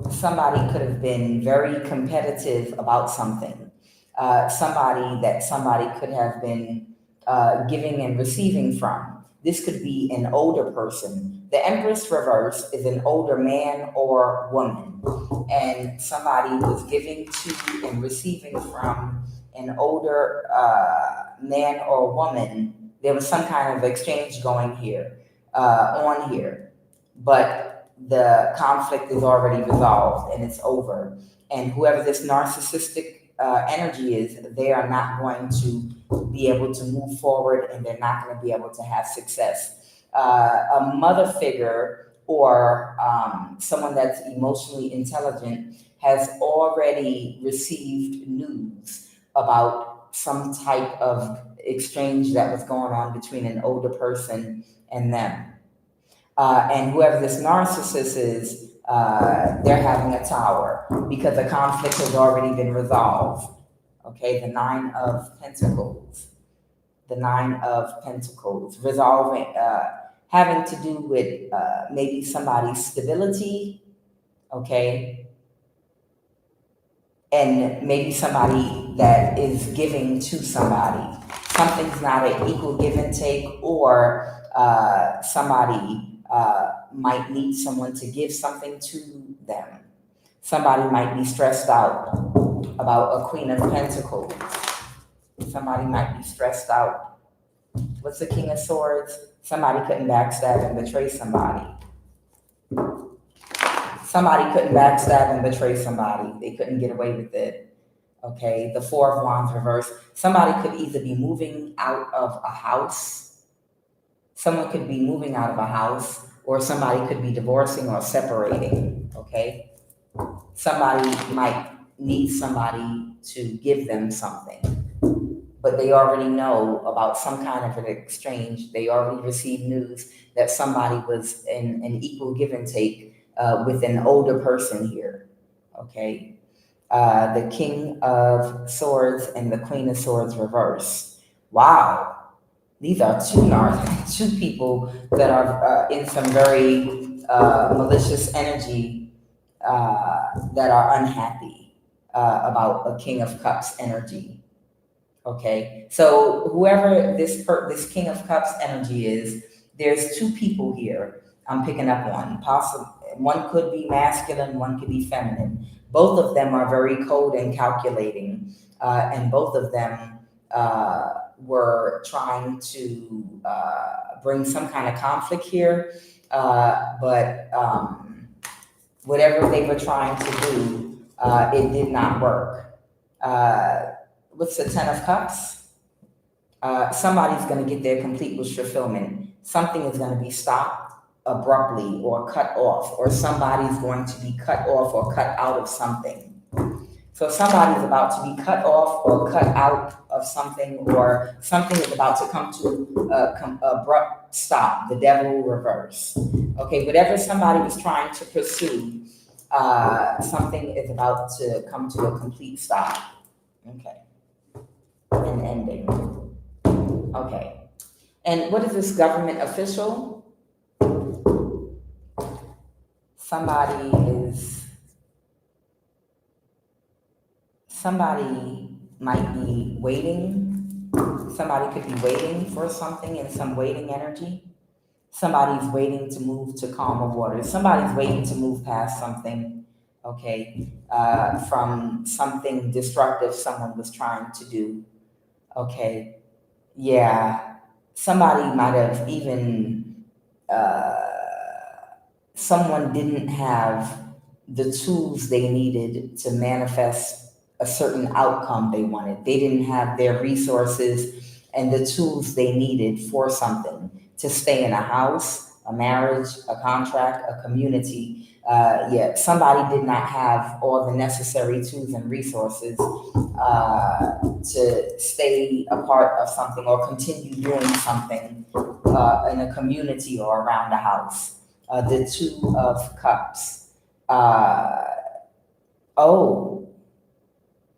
Somebody could have been very competitive about something. Somebody could have been giving and receiving from. This could be an older person. The Empress reverse is an older man or woman, and somebody was giving to and receiving from an older man or woman. There was some kind of exchange going here, on here, but the conflict is already resolved and it's over. And whoever this narcissistic energy is, they are not going to be able to move forward, and they're not going to be able to have success. A mother figure or someone that's emotionally intelligent has already received news about some type of exchange that was going on between an older person and them. And whoever this narcissist is, they're having a tower because the conflict has already been resolved. Okay, the 9 of Pentacles. The 9 of Pentacles. Resolving, having to do with maybe somebody's stability, okay? And maybe somebody that is giving to somebody. Something's not an equal give and take, or somebody might need someone to give something to them. Somebody might be stressed out about a Queen of Pentacles. Somebody might be stressed out. What's the King of Swords? Somebody couldn't backstab and betray somebody. Somebody couldn't backstab and betray somebody. They couldn't get away with it. Okay, the 4 of Wands reverse. Somebody could either be moving out of a house. Someone could be moving out of a house, or somebody could be divorcing or separating, okay? Somebody might need somebody to give them something, but they already know about some kind of an exchange. They already received news that somebody was in an equal give and take with an older person here, okay? The King of Swords and the Queen of Swords reverse. Wow. These are two people that are in some very malicious energy that are unhappy about a King of Cups energy. Okay, so whoever this King of Cups energy is, there's 2 people here I'm picking up on. One could be masculine, one could be feminine. Both of them are very cold and calculating, and both of them were trying to bring some kind of conflict here, but whatever they were trying to do, It did not work. What's the Ten of Cups? Somebody's going to get their complete wish fulfillment. Something is going to be stopped abruptly or cut off, or somebody's going to be cut off or cut out of something. So somebody's about to be cut off or cut out of something, or something is about to come to abrupt stop. The devil reverse. Okay, whatever somebody was trying to pursue, something is about to come to a complete stop. Okay, an ending. Okay, and what is this government official? Somebody might be waiting. Somebody could be waiting for something in some waiting energy. Somebody's waiting to move to calmer waters. Somebody's waiting to move past something, okay, from something destructive someone was trying to do, okay. Yeah, somebody might have even, someone didn't have the tools they needed to manifest a certain outcome they wanted. They didn't have their resources and the tools they needed for something to stay in a house, a marriage, a contract, a community. Somebody did not have all the necessary tools and resources to stay a part of something or continue doing something in a community or around the house. The Two of Cups.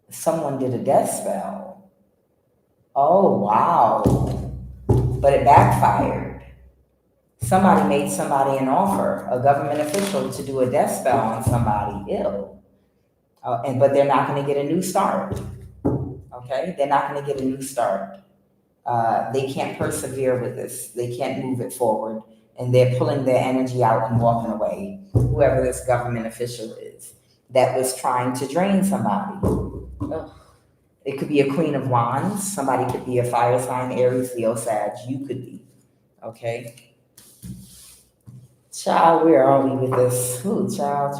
Someone did a death spell. Oh, wow. But it backfired. Somebody made somebody an offer, a government official, to do a death spell on somebody ill. But they're not going to get a new start. Okay? They're not going to get a new start. They can't persevere with this. They can't move it forward. And they're pulling their energy out and walking away. Whoever this government official is that was trying to drain somebody. It could be a Queen of Wands. Somebody could be a fire sign, Aries, Leo, Sag. You could be. Okay? Child, where are we with this? Ooh, child.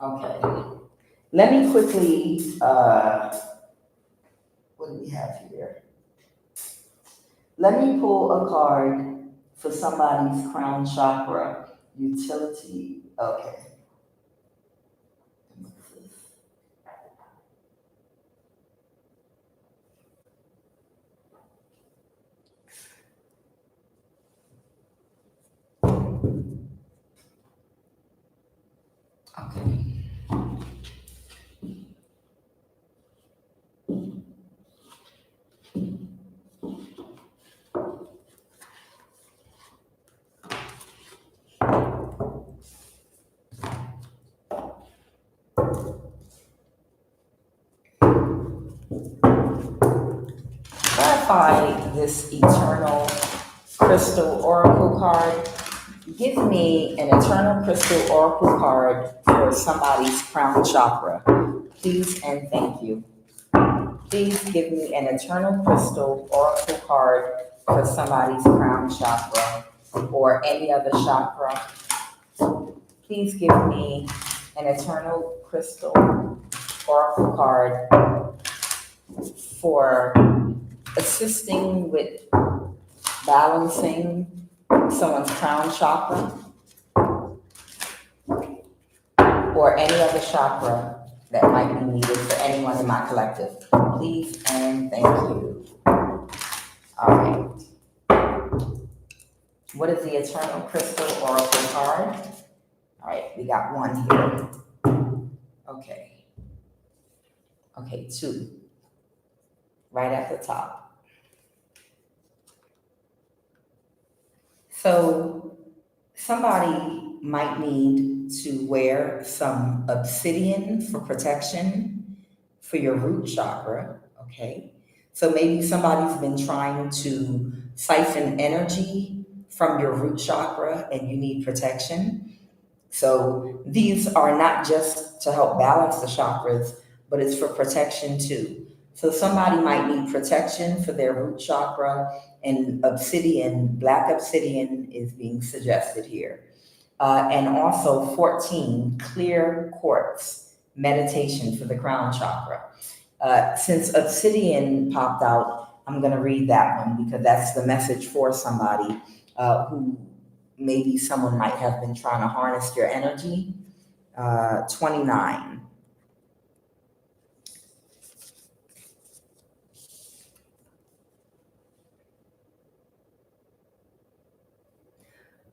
Okay. Let me quickly, what do we have here? Let me pull a card for somebody's crown chakra utility. Okay. Clarify this eternal crystal oracle card. Give me an eternal crystal oracle card for somebody's crown chakra, please and thank you. Please give me an eternal crystal oracle card for somebody's crown chakra or any other chakra. Please give me an eternal crystal oracle card for assisting with balancing someone's crown chakra or any other chakra that might be needed for anyone in my collective. Please and thank you. All right. What is the eternal crystal oracle card? All right, we got one here. Okay, two. Right at the top. So somebody might need to wear some obsidian for protection for your root chakra, okay? So maybe somebody's been trying to siphon energy from your root chakra and you need protection. So these are not just to help balance the chakras, but it's for protection too. So somebody might need protection for their root chakra, and obsidian, black obsidian is being suggested here. And also 14, clear quartz meditation for the crown chakra. Since obsidian popped out, I'm going to read that one because that's the message for somebody who maybe someone might have been trying to harness your energy. 29.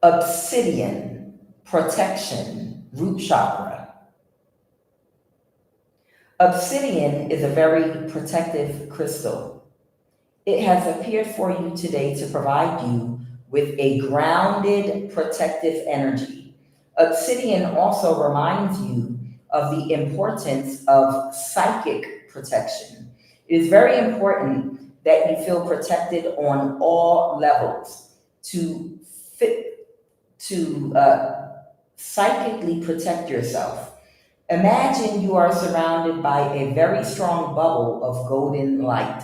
Obsidian, protection, root chakra. Obsidian is a very protective crystal. It has appeared for you today to provide you with a grounded, protective energy. Obsidian also reminds you of the importance of psychic protection. It is very important that you feel protected on all levels to fit to psychically protect yourself. Imagine you are surrounded by a very strong bubble of golden light.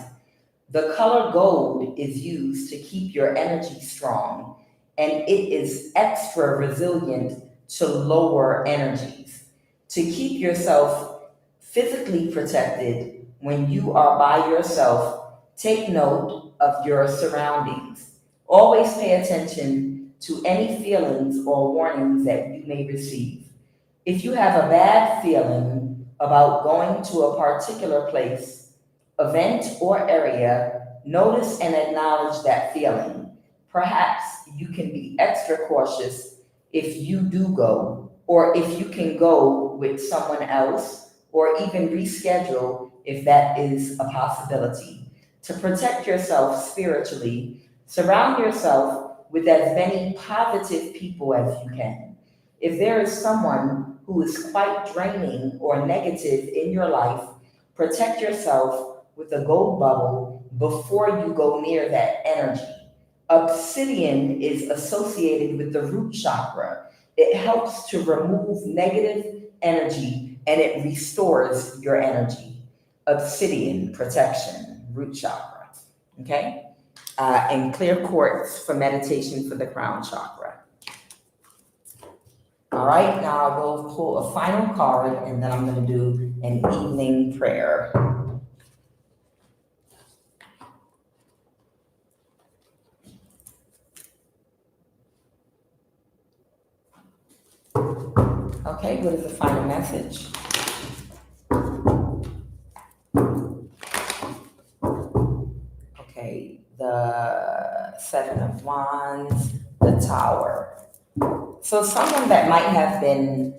The color gold is used to keep your energy strong, and it is extra resilient to lower energies. To keep yourself physically protected when you are by yourself, take note of your surroundings. Always pay attention to any feelings or warnings that you may receive. If you have a bad feeling about going to a particular place, event, or area, notice and acknowledge that feeling. Perhaps you can be extra cautious if you do go, or if you can go with someone else, or even reschedule if that is a possibility. To protect yourself spiritually, surround yourself with as many positive people as you can. If there is someone who is quite draining or negative in your life, protect yourself with a gold bubble before you go near that energy. Obsidian is associated with the root chakra. It helps to remove negative energy and it restores your energy. Obsidian, protection, root chakra. Okay? And clear quartz for meditation for the crown chakra. All right, now I'll go pull a final card and then I'm going to do an evening prayer. Okay, what is the final message? Okay, the Seven of Wands, the Tower. So someone that might have been,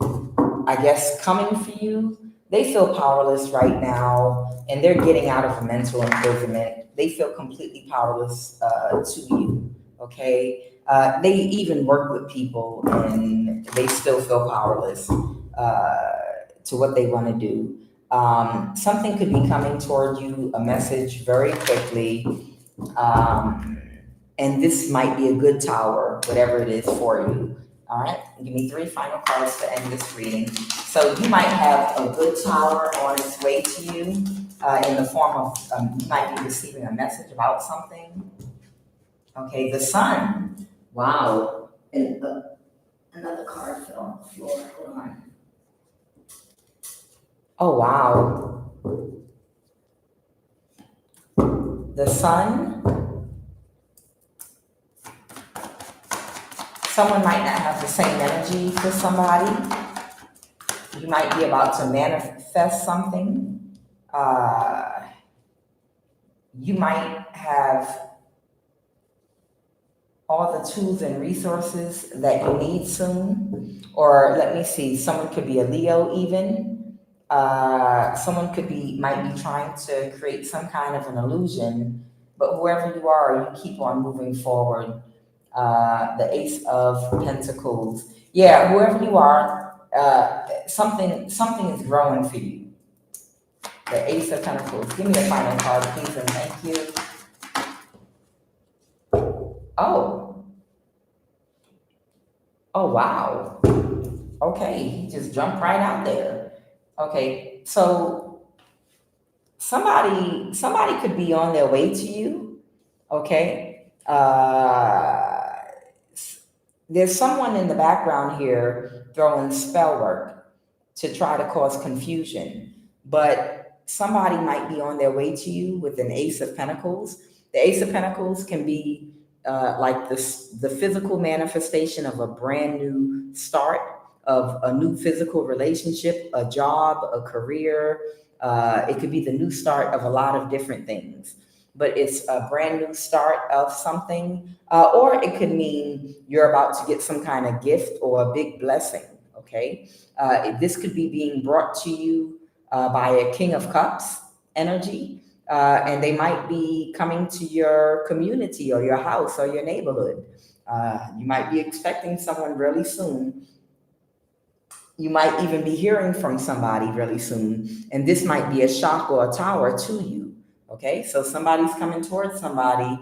I guess, coming for you, they feel powerless right now and they're getting out of a mental imprisonment. They feel completely powerless to you, okay? They even work with people and they still feel powerless to what they want to do. Something could be coming toward you, a message very quickly. And this might be a good tower, whatever it is for you. All right, give me 3 final cards to end this reading. So you might have a good tower on its way to you in the form of, you might be receiving a message about something. Okay, the sun. Wow. And another card fell on the floor. Hold on. Oh, wow. The sun. Someone might not have the same energy for somebody. You might be about to manifest something. You might have all the tools and resources that you need soon. Or let me see, someone could be a Leo even. Someone might be trying to create some kind of an illusion, but whoever you are, you keep on moving forward. The Ace of Pentacles. Yeah, whoever you are, something is growing for you. The Ace of Pentacles. Give me the final card, please, and thank you. Oh, wow. Okay, he just jumped right out there. Okay, so somebody could be on their way to you. Okay, There's someone in the background here throwing spell work to try to cause confusion, but somebody might be on their way to you with an Ace of Pentacles. The Ace of Pentacles can be like the physical manifestation of a brand new start, of a new physical relationship, a job, a career. It could be the new start of a lot of different things, but it's a brand new start of something, or it could mean you're about to get some kind of gift or a big blessing. Okay, this could be being brought to you by a King of Cups energy, and they might be coming to your community or your house or your neighborhood. You might be expecting someone really soon. You might even be hearing from somebody really soon, and this might be a shock or a tower to you. Okay, so somebody's coming towards somebody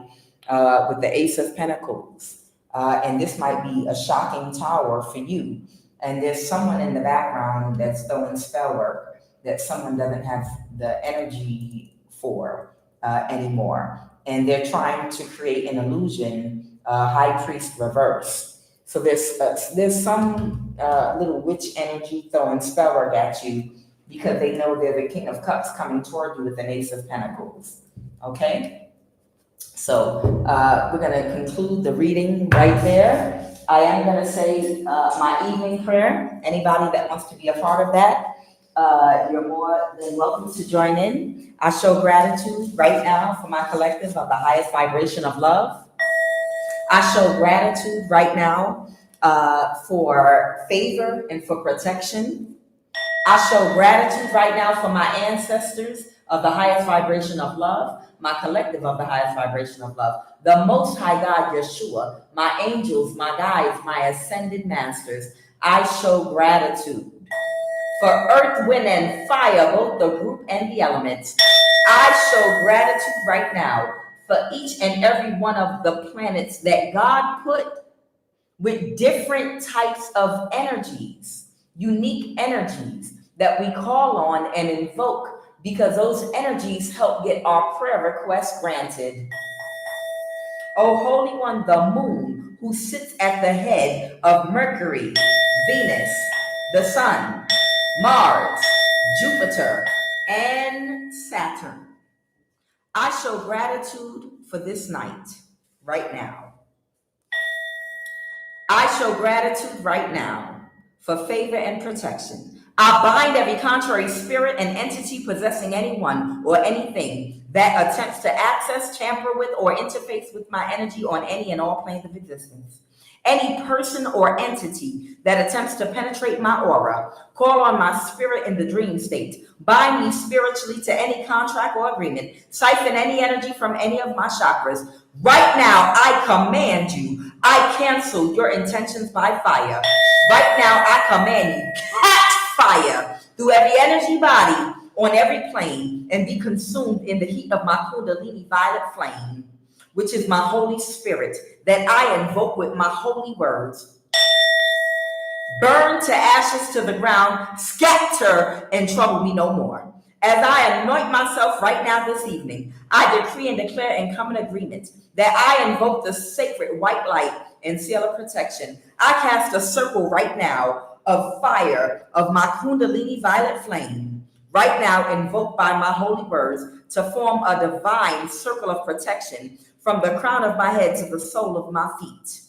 with the Ace of Pentacles, and this might be a shocking tower for you. And there's someone in the background that's throwing spell work that someone doesn't have the energy for anymore, and they're trying to create an illusion, High Priest reverse. So there's some little witch energy throwing spell work at you because they know they're the King of Cups coming toward you with an Ace of Pentacles. Okay? So we're going to conclude the reading right there. I am going to say my evening prayer. Anybody that wants to be a part of that, you're more than welcome to join in. I show gratitude right now for my collective of the highest vibration of love. I show gratitude right now for favor and for protection. I show gratitude right now for my ancestors of the highest vibration of love, my collective of the highest vibration of love, the Most High God, Yeshua, my angels, my guides, my ascended masters. I show gratitude for earth, wind, and fire, both the group and the elements. I show gratitude right now for each and every one of the planets that God put with different types of energies, unique energies that we call on and invoke, because those energies help get our prayer requests granted. O Holy One, the moon, who sits at the head of Mercury, Venus, the Sun, Mars, Jupiter, and Saturn. I show gratitude for this night, right now. I show gratitude right now for favor and protection. I bind every contrary spirit and entity possessing anyone or anything that attempts to access, tamper with, or interface with my energy on any and all planes of existence. Any person or entity that attempts to penetrate my aura, call on my spirit in the dream state, bind me spiritually to any contract or agreement, siphon any energy from any of my chakras. Right now, I command you, I cancel your intentions by fire. Right now, I command you, catch fire through every energy body on every plane and be consumed in the heat of my Kundalini violet flame, which is my Holy Spirit that I invoke with my holy words. Burn to ashes to the ground, scatter, and trouble me no more. As I anoint myself right now this evening, I decree and declare and come in agreement that I invoke the sacred white light and seal of protection. I cast a circle right now of fire of my Kundalini violet flame, right now invoked by my holy words to form a divine circle of protection from the crown of my head to the sole of my feet,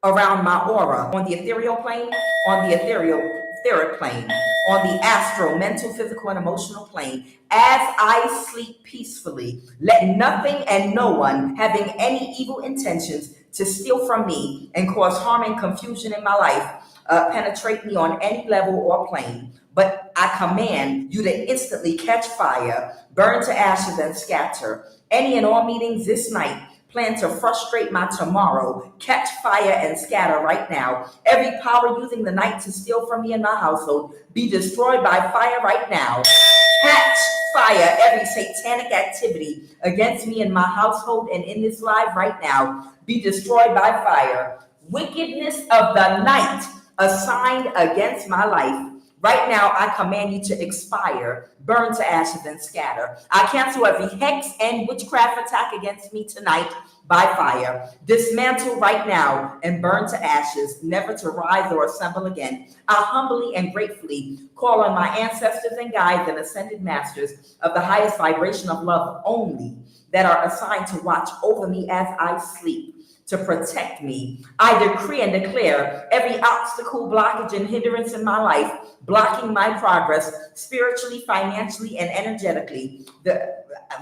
around my aura, on the ethereal plane, on the etheric plane, on the astral, mental, physical, and emotional plane. As I sleep peacefully, let nothing and no one having any evil intentions to steal from me and cause harm and confusion in my life penetrate me on any level or plane. But I command you to instantly catch fire, burn to ashes, and scatter. Any and all meetings this night plan to frustrate my tomorrow, catch fire and scatter right now. Every power using the night to steal from me and my household, be destroyed by fire right now. Catch fire every satanic activity against me and my household and in this live right now, be destroyed by fire. Wickedness of the night assigned against my life, Right now, I command you to expire, burn to ashes, and scatter. I cancel every hex and witchcraft attack against me tonight by fire. Dismantle right now and burn to ashes, never to rise or assemble again. I humbly and gratefully call on my ancestors and guides and ascended masters of the highest vibration of love only that are assigned to watch over me as I sleep, to protect me. I decree and declare every obstacle, blockage, and hindrance in my life, blocking my progress spiritually, financially, and energetically.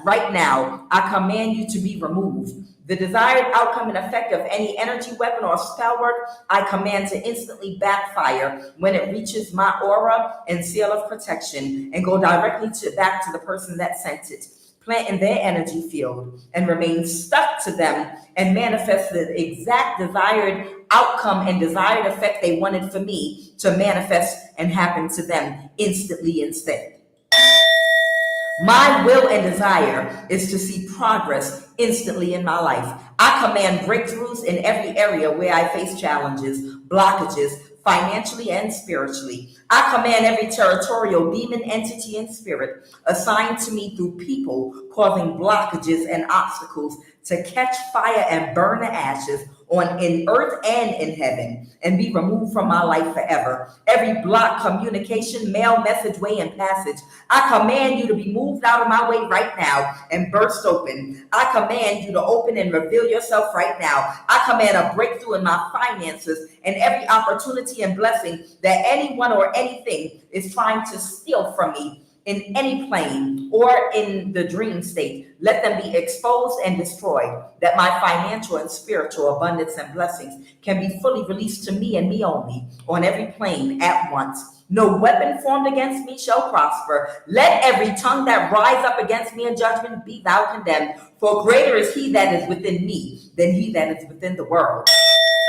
Right now, I command you to be removed. The desired outcome and effect of any energy, weapon, or spell work, I command to instantly backfire when it reaches my aura and seal of protection and go directly back to the person that sent it. Plant in their energy field and remain stuck to them and manifest the exact desired outcome and desired effect they wanted for me to manifest and happen to them instantly instead. My will and desire is to see progress instantly in my life. I command breakthroughs in every area where I face challenges, blockages, financially and spiritually. I command every territorial demon, entity, and spirit assigned to me through people causing blockages and obstacles to catch fire and burn to ashes in earth and in heaven and be removed from my life forever. Every block, communication, mail, message, way, and passage, I command you to be moved out of my way right now and burst open. I command you to open and reveal yourself right now. I command a breakthrough in my finances and every opportunity and blessing that anyone or anything is trying to steal from me in any plane or in the dream state. Let them be exposed and destroyed, that my financial and spiritual abundance and blessings can be fully released to me and me only on every plane at once. No weapon formed against me shall prosper. Let every tongue that rise up against me in judgment be thou condemned. For greater is he that is within me than he that is within the world.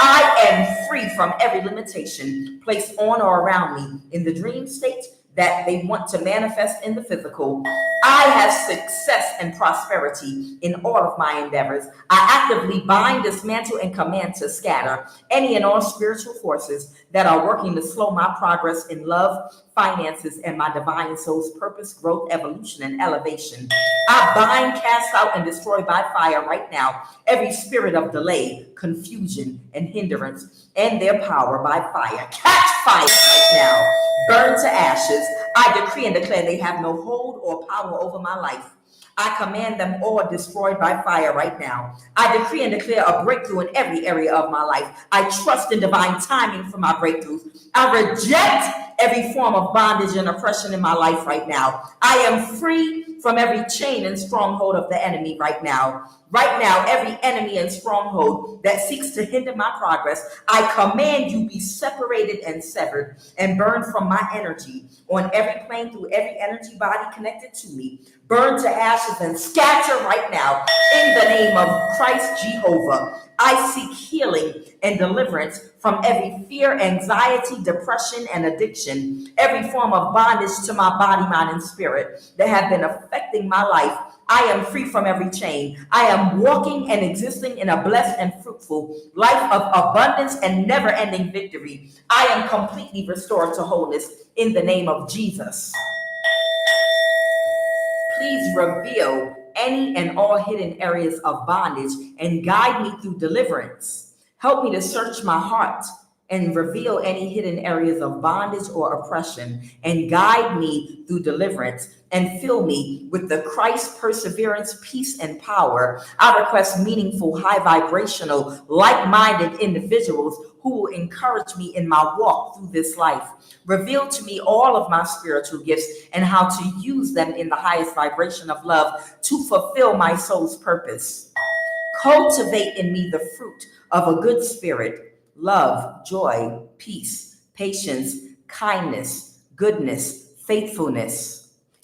I am free from every limitation placed on or around me in the dream state that they want to manifest in the physical. I have success and prosperity in all of my endeavors. I actively bind, dismantle, and command to scatter any and all spiritual forces that are working to slow my progress in love, finances, and my divine soul's purpose, growth, evolution, and elevation. I bind, cast out, and destroy by fire right now every spirit of delay, confusion, and hindrance, and their power by fire. Catch fire right now. Burn to ashes. I decree and declare they have no hold or power over my life. I command them all destroyed by fire right now. I decree and declare a breakthrough in every area of my life. I trust in divine timing for my breakthroughs. I reject every form of bondage and oppression in my life right now. I am free from every chain and stronghold of the enemy right now. Right now, every enemy and stronghold that seeks to hinder my progress, I command you be separated and severed and burned from my energy on every plane through every energy body connected to me. Burn to ashes and scatter right now in the name of Christ Jehovah. I seek healing and deliverance from every fear, anxiety, depression, and addiction, every form of bondage to my body, mind, and spirit that have been affecting my life. I am free from every chain. I am walking and existing in a blessed and fruitful life of abundance and never-ending victory. I am completely restored to wholeness in the name of Jesus. Please reveal any and all hidden areas of bondage and guide me through deliverance. Help me to search my heart and reveal any hidden areas of bondage or oppression and guide me through deliverance and fill me with the Christ perseverance, peace, and power. I request meaningful, high vibrational, like-minded individuals who will encourage me in my walk through this life. Reveal to me all of my spiritual gifts and how to use them in the highest vibration of love to fulfill my soul's purpose. Cultivate in me the fruit of a good spirit, love, joy, peace, patience, kindness, goodness, faithfulness.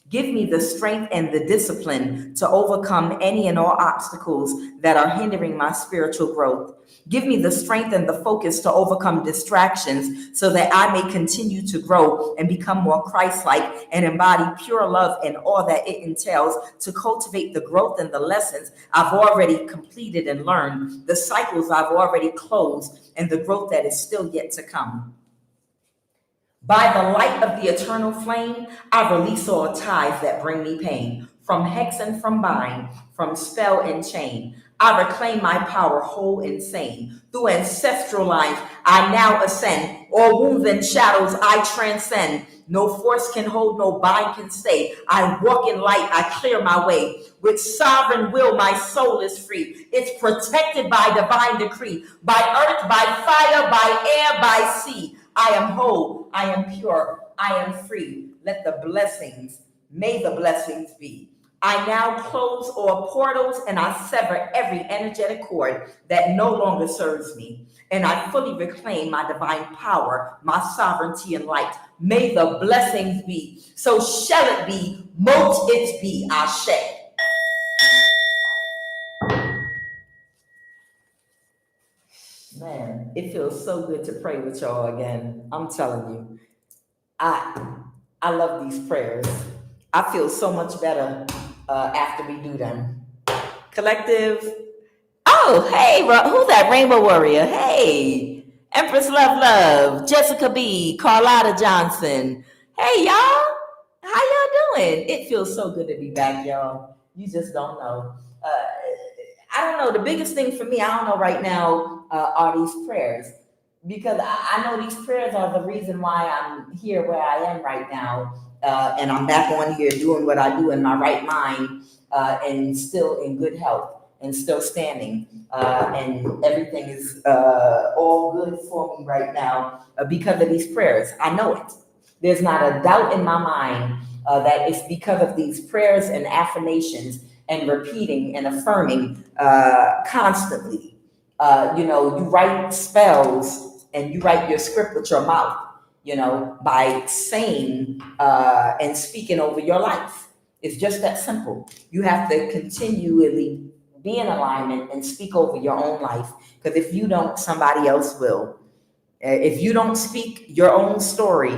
Give me the strength and the discipline to overcome any and all obstacles that are hindering my spiritual growth. Give me the strength and the focus to overcome distractions so that I may continue to grow and become more Christ-like and embody pure love and all that it entails to cultivate the growth and the lessons I've already completed and learned, the cycles I've already closed, and the growth that is still yet to come. By the light of the eternal flame, I release all ties that bring me pain, from hex and from bind, from spell and chain. I reclaim my power whole and sane. Through ancestral lines, I now ascend. All wounds and shadows I transcend. No force can hold, no bind can stay. I walk in light, I clear my way. With sovereign will, my soul is free. It's protected by divine decree, by earth, by fire, by air, by sea. I am whole, I am pure, I am free. Let the blessings, may the blessings be. I now close all portals and I sever every energetic cord that no longer serves me. And I fully reclaim my divine power, my sovereignty and light. May the blessings be. So shall it be, mote it be, Ashe. Man, it feels so good to pray with y'all again. I'm telling you, I love these prayers. I feel so much better after we do them. Collective. Oh, hey, who's that Rainbow Warrior? Hey, Empress Love, Jessica B, Carlotta Johnson. Hey, y'all. How y'all doing? It feels so good to be back, y'all. You just don't know. I don't know. The biggest thing for me, I don't know right now, are these prayers. Because I know these prayers are the reason why I'm here where I am right now. And I'm back on here doing what I do in my right mind and still in good health and still standing. And everything is all good for me right now because of these prayers. I know it. There's not a doubt in my mind that it's because of these prayers and affirmations and repeating and affirming constantly. You write spells and you write your script with your mouth, by saying and speaking over your life. It's just that simple. You have to continually be in alignment and speak over your own life, because if you don't, somebody else will. If you don't speak your own story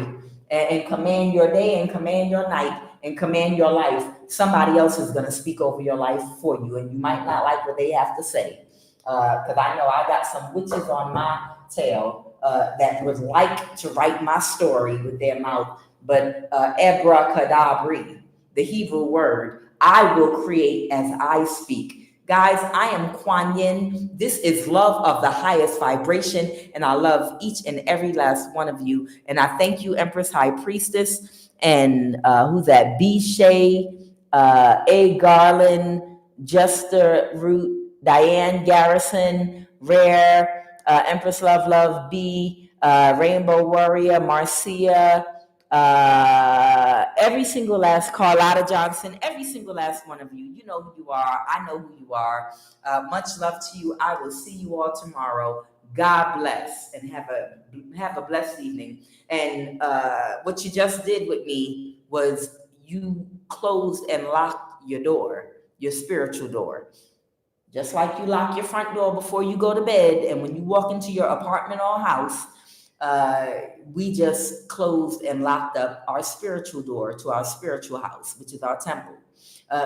and command your day and command your night and command your life, somebody else is going to speak over your life for you, and you might not like what they have to say. Because I know I got some witches on my tail that would like to write my story with their mouth, but abracadabra, the Hebrew word, I will create as I speak. Guys, I am Kuan Yin. This is love of the highest vibration, and I love each and every last one of you. And I thank you, Empress High Priestess, and who's that? B. Shay, A. Garland, Juster Root, Diane Garrison, Rare, Empress Love, B, Rainbow Warrior, Marcia, every single last Carlotta Johnson, every single last one of you. You know who you are. I know who you are. Much love to you. I will see you all tomorrow. God bless, and have a blessed evening. And what you just did with me was you closed and locked your door, your spiritual door. Just like you lock your front door before you go to bed, and when you walk into your apartment or house, we just closed and locked up our spiritual door to our spiritual house, which is our temple.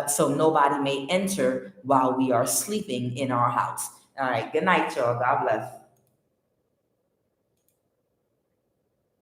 So nobody may enter while we are sleeping in our house. All right. Good night, y'all. God bless.